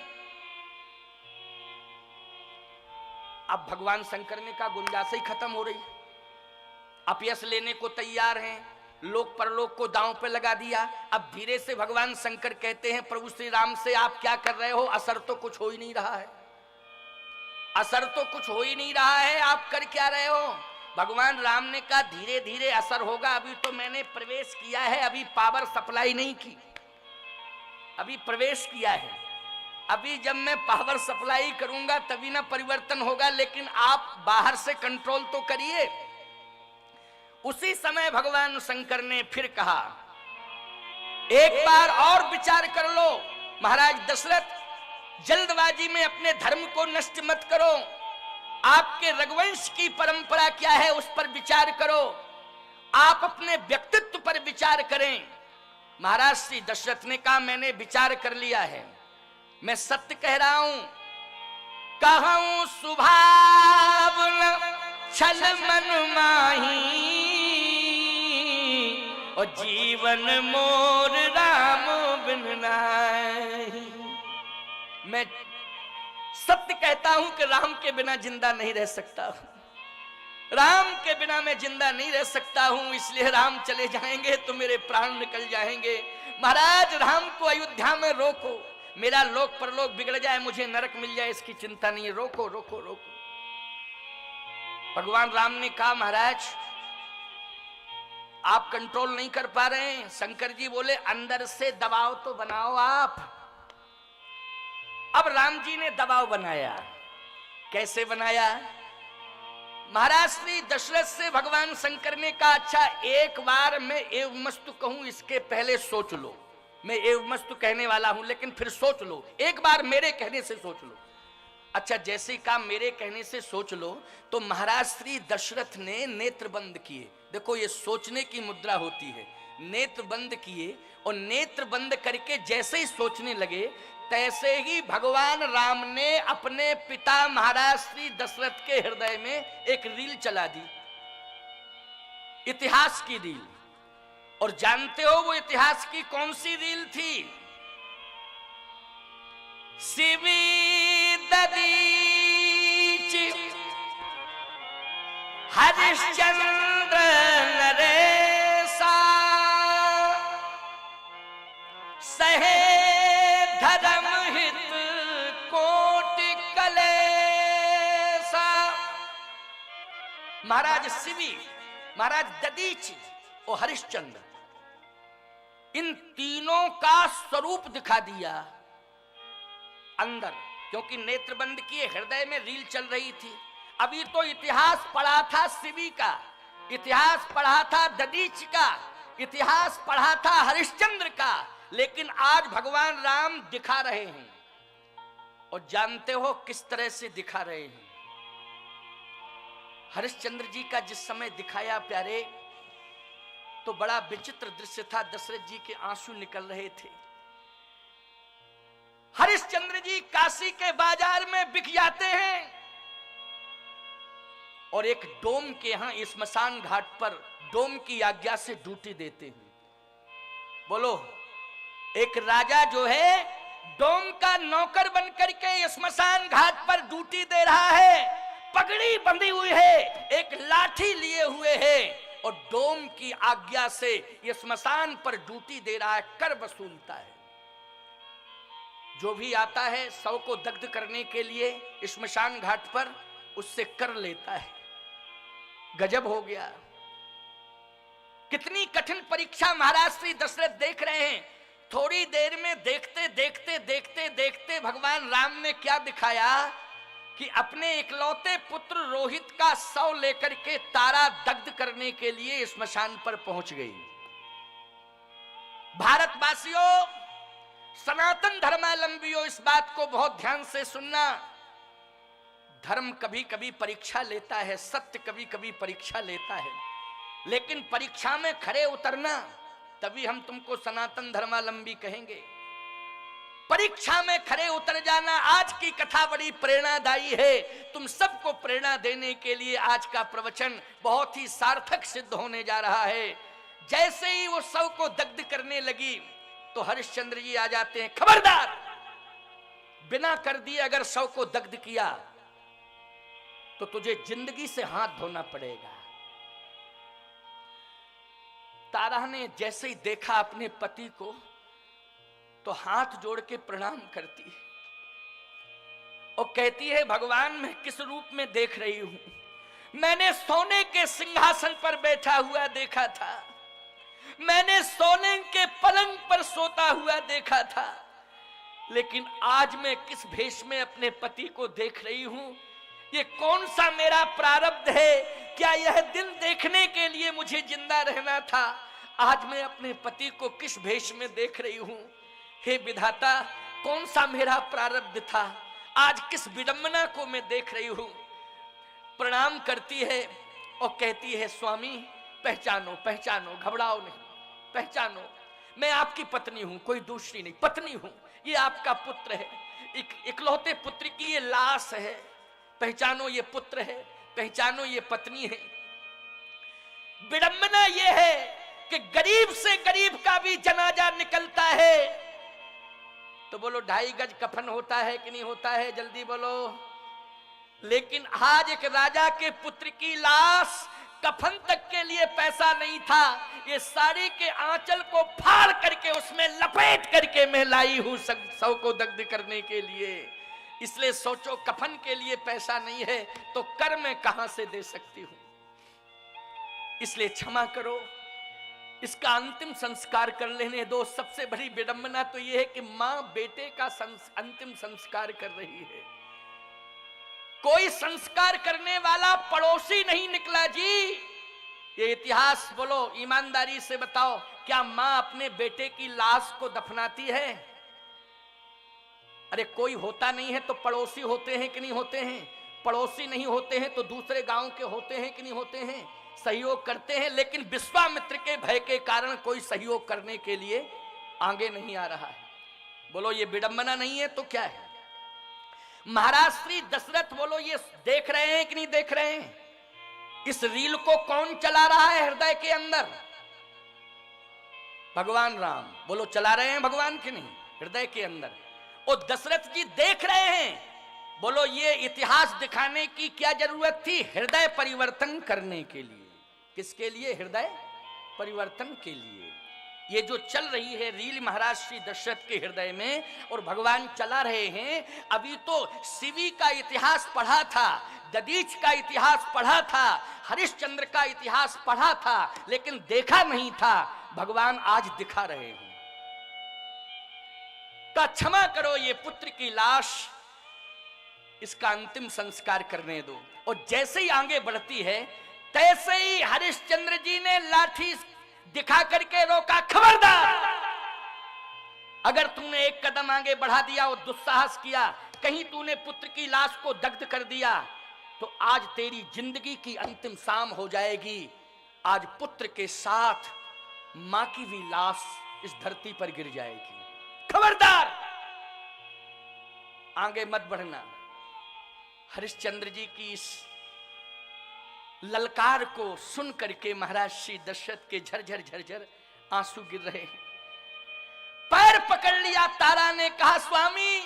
अब भगवान शंकर ने कहा गुंजाइश ही खत्म हो रही, अपयश लेने को तैयार हैं, लोक परलोक को दांव पे लगा दिया। अब धीरे से भगवान शंकर कहते हैं प्रभु श्री राम से, आप क्या कर रहे हो? असर तो कुछ हो ही नहीं रहा है, असर तो कुछ हो ही नहीं रहा है, आप कर क्या रहे हो? भगवान राम ने कहा धीरे धीरे असर होगा, अभी तो मैंने प्रवेश किया है, अभी पावर सप्लाई नहीं की, अभी प्रवेश किया है, अभी जब मैं पावर सप्लाई करूंगा तभी ना परिवर्तन होगा, लेकिन आप बाहर से कंट्रोल तो करिए। उसी समय भगवान शंकर ने फिर कहा एक बार और विचार कर लो महाराज दशरथ, जल्दबाजी में अपने धर्म को नष्ट मत करो, आपके रघुवंश की परंपरा क्या है उस पर विचार करो, आप अपने व्यक्तित्व पर विचार करें। महाराज श्री दशरथ ने कहा मैंने विचार कर लिया है, मैं सत्य कह रहा हूं, कहूं सुभाव छल मन माही, और जीवन मोर राम बिन नाहि। मैं सत्य कहता हूं कि राम के बिना जिंदा नहीं रह सकता हूं, राम के बिना मैं जिंदा नहीं रह सकता हूं, इसलिए राम चले जाएंगे तो मेरे प्राण निकल जाएंगे। महाराज राम को अयोध्या में रोको, मेरा लोक परलोक बिगड़ जाए, मुझे नरक मिल जाए, इसकी चिंता नहीं है, रोको रोको रोको। भगवान राम ने कहा महाराज आप कंट्रोल नहीं कर पा रहे हैं। शंकर जी बोले अंदर से दबाव तो बनाओ आप। अब राम जी ने दबाव बनाया, कैसे बनाया? महाराज श्री दशरथ से भगवान शंकर ने कहा अच्छा एक बार मैं एवमस्तु कहूं, इसके पहले सोच लो, मैं एवमस्तु कहने वाला हूं लेकिन फिर सोच लो, एक बार मेरे कहने से सोच लो। अच्छा जैसे कहा मेरे कहने से सोच लो, तो महाराज श्री दशरथ ने नेत्र बंद किए। देखो ये सोचने की मुद्रा होती है, नेत्र बंद किए, और नेत्र बंद करके जैसे ही सोचने लगे तैसे ही भगवान राम ने अपने पिता महाराज श्री दशरथ के हृदय में एक रील चला दी, इतिहास की रील। और जानते हो वो इतिहास की कौन सी रील थी? शिवी ददीच हरिश्चंद्र नरेशा सहे धर्म हित कोटि कलेसा। महाराज शिवी, महाराज ददीच और हरिश्चंद्र, इन तीनों का स्वरूप दिखा दिया अंदर, क्योंकि नेत्र बंद किए, हृदय में रील चल रही थी। अभी तो इतिहास पढ़ा था शिवी का, इतिहास पढ़ा था ददीच का, इतिहास पढ़ा था हरिश्चंद्र का, लेकिन आज भगवान राम दिखा रहे हैं। और जानते हो किस तरह से दिखा रहे हैं? हरिश्चंद्र जी का जिस समय दिखाया प्यारे, तो बड़ा विचित्र दृश्य था, दशरथ जी के आंसू निकल रहे थे। हरिश्चंद्र जी काशी के बाजार में बिक जाते हैं और एक डोम के यहां स्मशान घाट पर डोम की आज्ञा से ड्यूटी देते हैं। बोलो, एक राजा जो है डोम का नौकर बनकर के स्मशान घाट पर ड्यूटी दे रहा है, पगड़ी बंधी हुई है, एक लाठी लिए हुए है, और डोम की आज्ञा से स्मशान पर ड्यूटी दे रहा है, कर वसूलता है। जो भी आता है शव को दग्ध करने के लिए स्मशान घाट पर, उससे कर लेता है। गजब हो गया। कितनी कठिन परीक्षा महाराज श्री दशरथ देख रहे हैं। थोड़ी देर में देखते देखते देखते देखते भगवान राम ने क्या दिखाया कि अपने इकलौते पुत्र रोहित का शव लेकर के तारा दग्ध करने के लिए स्मशान पर पहुंच गई। भारतवासियों, सनातन धर्मावलंबियों, इस बात को बहुत ध्यान से सुनना। धर्म कभी कभी परीक्षा लेता है, सत्य कभी कभी परीक्षा लेता है। लेकिन परीक्षा में खरे उतरना, तभी हम तुमको सनातन धर्मावलंबी कहेंगे। परीक्षा में खरे उतर जाना। आज की कथा बड़ी प्रेरणादायी है। तुम सबको प्रेरणा देने के लिए आज का प्रवचन बहुत ही सार्थक सिद्ध होने जा रहा है। जैसे ही वो शव को दग्ध करने लगी तो हरिश्चंद्र जी आ जाते हैं, खबरदार, बिना कर दिए अगर शव को दग्ध किया तो तुझे जिंदगी से हाथ धोना पड़ेगा। तारा ने जैसे ही देखा अपने पति को तो हाथ जोड़ के प्रणाम करती है और कहती है, भगवान मैं किस रूप में देख रही हूं? मैंने सोने के सिंहासन पर बैठा हुआ देखा था, मैंने सोने के पलंग पर सोता हुआ देखा था, लेकिन आज मैं किस भेष में अपने पति को देख रही हूं? ये कौन सा मेरा प्रारब्ध है? क्या यह दिन देखने के लिए मुझे जिंदा रहना था? आज मैं अपने पति को किस भेष में देख रही हूं? हे विधाता, कौन सा मेरा प्रारब्ध था? आज किस विडंबना को मैं देख रही हूं? प्रणाम करती है और कहती है, स्वामी पहचानो पहचानो, घबराओ नहीं, पहचानो, मैं आपकी पत्नी हूं, कोई दूसरी नहीं, पत्नी हूं। ये आपका पुत्र है, इकलौते पुत्र की ये लाश है, पहचानो ये पुत्र है, पहचानो ये पत्नी है। विडंबना ये है कि गरीब से गरीब का भी जनाजा निकलता है तो बोलो 2.5 गज कफन होता है कि नहीं होता है? जल्दी बोलो। लेकिन आज एक राजा के पुत्र की लाश, कफन तक के लिए पैसा नहीं था, ये साड़ी के आंचल को फाड़ करके उसमें लपेट करके मैं लाई हूं शव को दग्ध करने के लिए। इसलिए सोचो, कफन के लिए पैसा नहीं है तो कर मैं कहां से दे सकती हूं? इसलिए क्षमा करो, इसका अंतिम संस्कार कर लेने दो। सबसे बड़ी विडंबना तो यह है कि मां बेटे का अंतिम संस्कार कर रही है। कोई संस्कार करने वाला पड़ोसी नहीं निकला जी। ये इतिहास बोलो, ईमानदारी से बताओ, क्या मां अपने बेटे की लाश को दफनाती है? अरे कोई होता नहीं है तो पड़ोसी होते हैं कि नहीं होते हैं? पड़ोसी नहीं होते हैं तो दूसरे गांव के होते हैं कि नहीं होते हैं? सहयोग करते हैं। लेकिन विश्वामित्र के भय के कारण कोई सहयोग करने के लिए आगे नहीं आ रहा है। बोलो ये विडंबना नहीं है तो क्या है? महाराज श्री दशरथ बोलो ये देख रहे हैं कि नहीं देख रहे हैं? इस रील को कौन चला रहा है हृदय के अंदर? भगवान राम। बोलो चला रहे हैं भगवान के नहीं हृदय के अंदर। और दशरथ जी देख रहे हैं। बोलो ये इतिहास दिखाने की क्या जरूरत थी? हृदय परिवर्तन करने के लिए। किसके लिए? हृदय परिवर्तन के लिए। ये जो चल रही है रील महाराज श्री दशरथ के हृदय में और भगवान चला रहे हैं। अभी तो शिवी का इतिहास पढ़ा था, दधीच का इतिहास पढ़ा था, हरिश्चंद्र का इतिहास पढ़ा था, लेकिन देखा नहीं था। भगवान आज दिखा रहे हैं। तो क्षमा करो, ये पुत्र की लाश, इसका अंतिम संस्कार करने दो। और जैसे ही आगे बढ़ती है तैसे ही हरिश्चंद्र जी ने लाठी दिखा करके रोका, खबरदार, अगर तूने एक कदम आगे बढ़ा दिया और दुस्साहस किया, कहीं तूने पुत्र की लाश को दग्ध कर दिया तो आज तेरी जिंदगी की अंतिम शाम हो जाएगी। आज पुत्र के साथ मां की भी लाश इस धरती पर गिर जाएगी। खबरदार, आगे मत बढ़ना। हरिश्चंद्र जी की इस ललकार को सुन करके महाराज श्री दशरथ के झरझर झरझर आंसू गिर रहे हैं। पैर पकड़ लिया तारा ने, कहा स्वामी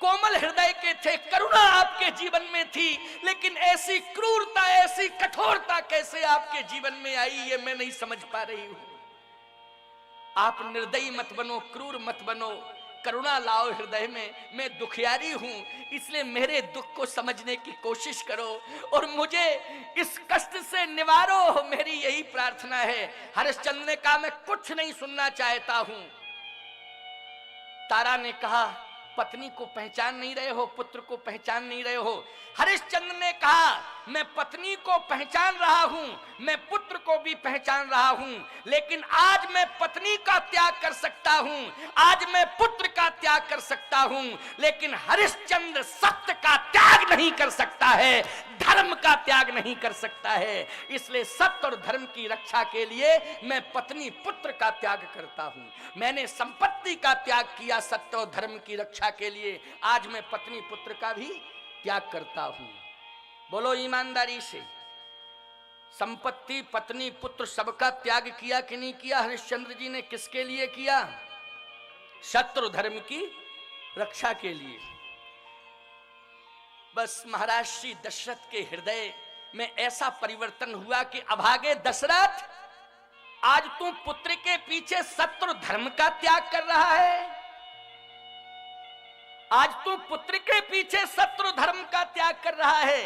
कोमल हृदय के थे, करुणा आपके जीवन में थी, लेकिन ऐसी क्रूरता, ऐसी कठोरता कैसे आपके जीवन में आई, ये मैं नहीं समझ पा रही हूं। आप निर्दयी मत बनो, क्रूर मत बनो, करुणा लाओ हृदय में। मैं दुखियारी हूं, इसलिए मेरे दुख को समझने की कोशिश करो और मुझे इस कष्ट से निवारो, मेरी यही प्रार्थना है। हरिश्चंद्र ने कहा मैं कुछ नहीं सुनना चाहता हूं। तारा ने कहा पत्नी को पहचान नहीं रहे हो, पुत्र को पहचान नहीं रहे हो। हरिश्चंद्र ने कहा मैं पत्नी को पहचान रहा हूं, मैं पुत्र को भी पहचान रहा हूं, लेकिन आज मैं पत्नी का त्याग कर सकता हूं, आज मैं पुत्र का त्याग कर सकता हूं, लेकिन हरिश्चंद्र सत्य का त्याग नहीं कर सकता है, धर्म का त्याग नहीं कर सकता है। इसलिए सत्य और धर्म की रक्षा के लिए मैं पत्नी पुत्र का त्याग करता हूं। मैंने संपत्ति का त्याग किया सत्य और धर्म की रक्षा के लिए, आज मैं पत्नी पुत्र का भी त्याग करता हूं। बोलो ईमानदारी से, संपत्ति, पत्नी, पुत्र सबका त्याग किया कि नहीं किया हरिश्चंद्र जी ने? किसके लिए किया? सत्य और धर्म की रक्षा के लिए। बस महाराज श्री दशरथ के हृदय में ऐसा परिवर्तन हुआ कि अभागे दशरथ, आज तू पुत्र के पीछे सत्य और धर्म का त्याग कर रहा है, आज तू पुत्र के पीछे सत्य और धर्म का त्याग कर रहा है।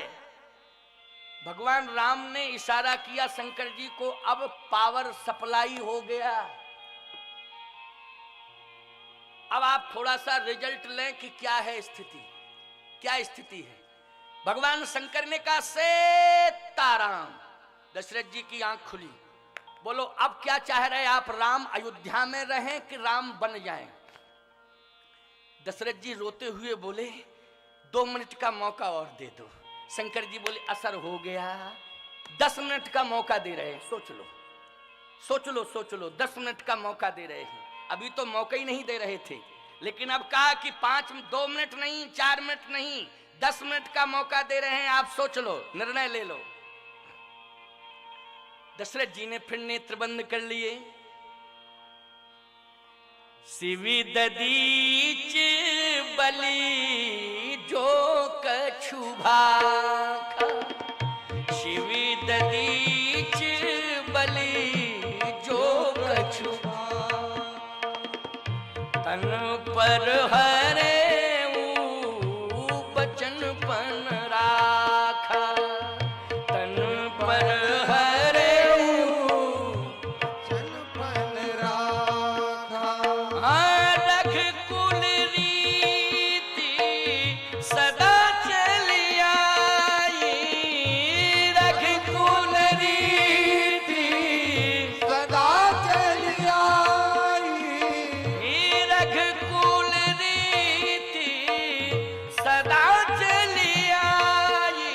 भगवान राम ने इशारा किया शंकर जी को, अब पावर सप्लाई हो गया। अब आप थोड़ा सा रिजल्ट लें कि क्या है स्थिति, क्या स्थिति है। भगवान शंकर ने कहा सीताराम। दशरथ जी की आंख खुली, बोलो अब क्या चाह रहे आप, राम अयोध्या में रहें कि राम बन जाएं? दशरथ जी रोते हुए बोले 2 मिनट का मौका और दे दो। शंकर जी बोले असर हो गया, 10 मिनट का मौका दे रहे हैं, सोच लो सोच लो सोच लो, 10 मिनट का मौका दे रहे हैं। अभी तो मौका ही नहीं दे रहे थे, लेकिन अब कहा कि 2 मिनट नहीं, 4 मिनट नहीं, 10 मिनट का मौका दे रहे हैं, आप सोच लो, निर्णय ले लो। दशरथ जी ने फिर नेत्र बंद कर लिए। शिवी ददीच बलि जो कछु भाखा, शिवी ददीच बलि जो कछु भाखा, तन पर हरे बचन पन राखा, तन पर हरे बचन पन राखा। रघुकुल रीति सदा चली आई, रघुकुल रीति सदा चली आई, रघुकुल रीति सदा चली आई,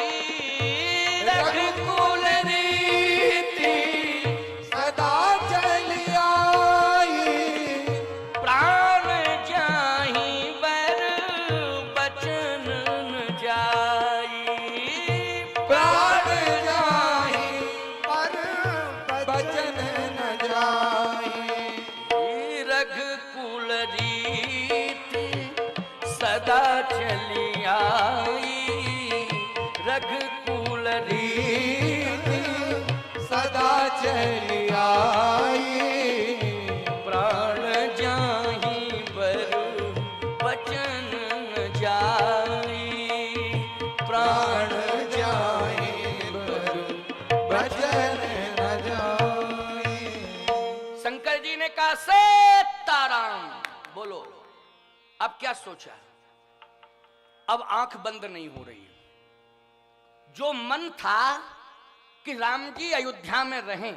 रघुकुल रीति सदा चली आई। प्राण जाहि बर बचन न जाई, प्राण जाहि पर बचन न जाई। रघुकुल रीति सदा चली आई, रघुकुल रीति सदा चली आई। प्राण जाहि बर बचन न जाई, प्राण प्राण जाहि बर बचन न जाई। शंकर जी ने कहा सीताराम। बोलो अब क्या सोचा? अब आंख बंद नहीं हो रही। जो मन था कि राम जी अयोध्या में रहें,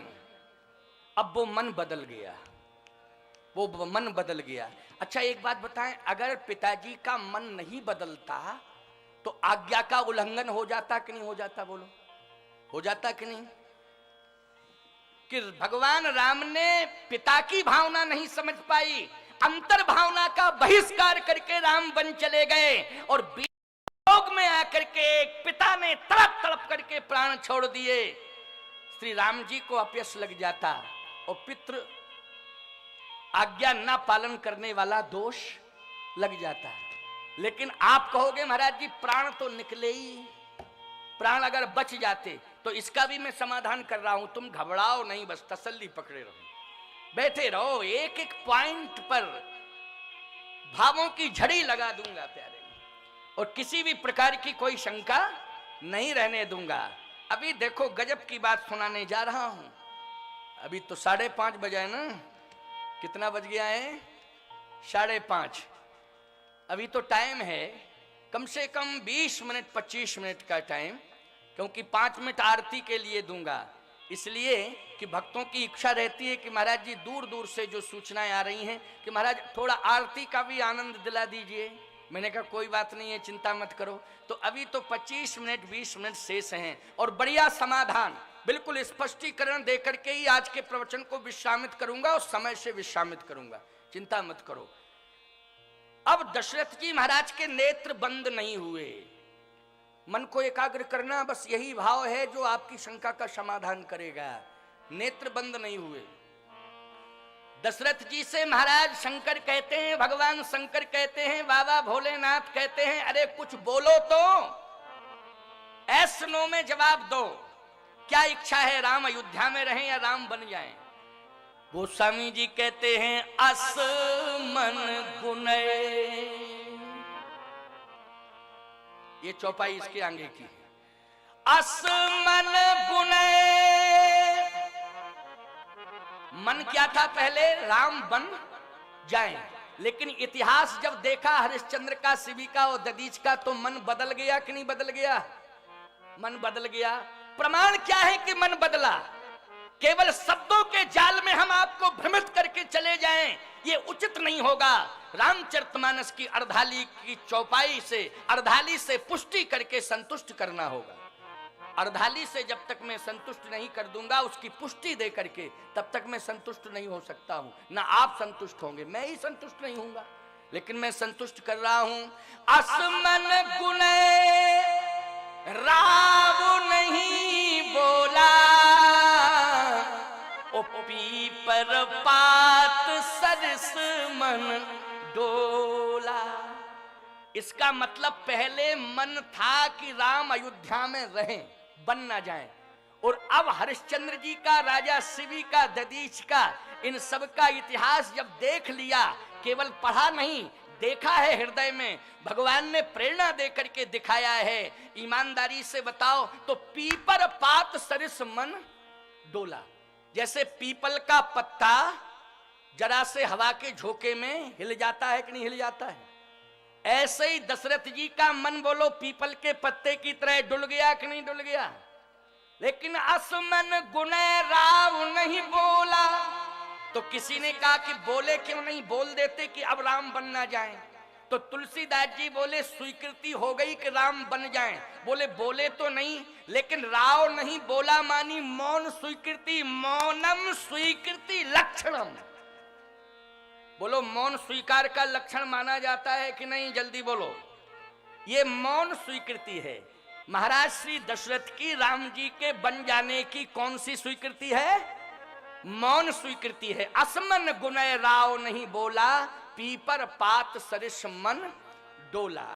अब वो मन बदल गया, वो मन बदल गया। अच्छा एक बात बताएं, अगर पिताजी का मन नहीं बदलता तो आज्ञा का उल्लंघन हो जाता कि नहीं हो जाता? बोलो हो जाता कि नहीं? कि भगवान राम ने पिता की भावना नहीं समझ पाई, अंतर भावना का बहिष्कार करके राम वन चले गए, और योग में आकर के एक पिता ने तड़प तड़प करके प्राण छोड़ दिए। श्री राम जी को अपयश लग जाता और पितृ आज्ञा ना पालन करने वाला दोष लग जाता। लेकिन आप कहोगे महाराज जी प्राण तो निकले ही, प्राण अगर बच जाते तो इसका भी मैं समाधान कर रहा हूं, तुम घबराओ नहीं, बस तसल्ली पकड़े रहो, बैठे रहो, एक एक पॉइंट पर भावों की झड़ी लगा दूंगा प्यारे, और किसी भी प्रकार की कोई शंका नहीं रहने दूंगा। अभी देखो गजब की बात सुनाने जा रहा हूं। अभी तो 5:30 बजे है ना, कितना बज गया है? 5:30। अभी तो टाइम है कम से कम 20 मिनट 25 मिनट का टाइम, क्योंकि 5 मिनट आरती के लिए दूंगा, इसलिए कि भक्तों की इच्छा रहती है कि महाराज जी दूर दूर से जो सूचनाएं आ रही हैं कि महाराज थोड़ा आरती का भी आनंद दिला दीजिए। मैंने कहा कोई बात नहीं है, चिंता मत करो। तो अभी तो 25 मिनट 20 मिनट शेष हैं और बढ़िया समाधान बिल्कुल स्पष्टीकरण देकर के ही आज के प्रवचन को विश्रामित करूंगा और समय से विश्रामित करूंगा, चिंता मत करो। अब दशरथ जी महाराज के नेत्र बंद नहीं हुए, मन को एकाग्र करना, बस यही भाव है जो आपकी शंका का समाधान करेगा। नेत्र बंद नहीं हुए। दशरथ जी से महाराज शंकर कहते हैं, भगवान शंकर कहते हैं, बाबा भोलेनाथ कहते हैं, अरे कुछ बोलो तो, एस नो में जवाब दो, क्या इच्छा है, राम अयोध्या में रहें या राम बन जाएं? गोस्वामी जी कहते हैं अस मन गुनय, ये चौपाई इसके आगे की है। अस मन गुनय, मन क्या था पहले, राम बन जाएं, लेकिन इतिहास जब देखा हरिश्चंद्र का, शिवी का और दधीच का, तो मन बदल गया कि नहीं बदल गया? मन बदल गया। प्रमाण क्या है कि मन बदला? केवल शब्दों के जाल में हम आपको भ्रमित करके चले जाएं, ये उचित नहीं होगा। रामचरितमानस की अर्धाली की चौपाई से, अर्धाली से पुष्टि करके संतुष्ट करना होगा। अर्धाली से जब तक मैं संतुष्ट नहीं कर दूंगा, उसकी पुष्टि दे करके, तब तक मैं संतुष्ट नहीं हो सकता हूं। ना आप संतुष्ट होंगे, मैं ही संतुष्ट नहीं होऊंगा, लेकिन मैं संतुष्ट कर रहा हूं। असमन गुने राव नहीं बोला, ओ पीपर पात सरस मन डोला। इसका मतलब पहले मन था कि राम अयोध्या में रहें, बन ना जाएं, और अब हरिश्चंद्र जी का, राजा शिवी का, दधीच का, इन सब का इतिहास जब देख लिया, केवल पढ़ा नहीं देखा है हृदय में, भगवान ने प्रेरणा दे करके दिखाया है। ईमानदारी से बताओ तो पीपर पात सरिस मन डोला, जैसे पीपल का पत्ता जरा से हवा के झोंके में हिल जाता है कि नहीं हिल जाता है, ऐसे ही दशरथ जी का मन बोलो पीपल के पत्ते की तरह डुल गया कि नहीं डुल गया। लेकिन असमन गुने राव नहीं बोला, तो किसी ने कहा कि बोले क्यों नहीं, बोल देते कि अब राम बन ना जाएं। तो तुलसीदास जी बोले स्वीकृति हो गई कि राम बन जाएं। बोले बोले तो नहीं, लेकिन राव नहीं बोला मानी मौन स्वीकृति, मौनम स्वीकृति लक्षणम। बोलो मौन स्वीकार का लक्षण माना जाता है कि नहीं, जल्दी बोलो। ये मौन स्वीकृति है। महाराज श्री दशरथ की राम जी के बन जाने की कौन सी स्वीकृति है? मौन स्वीकृति है। असमन गुनय राव नहीं बोला, पीपर पात सरिस मन डोला।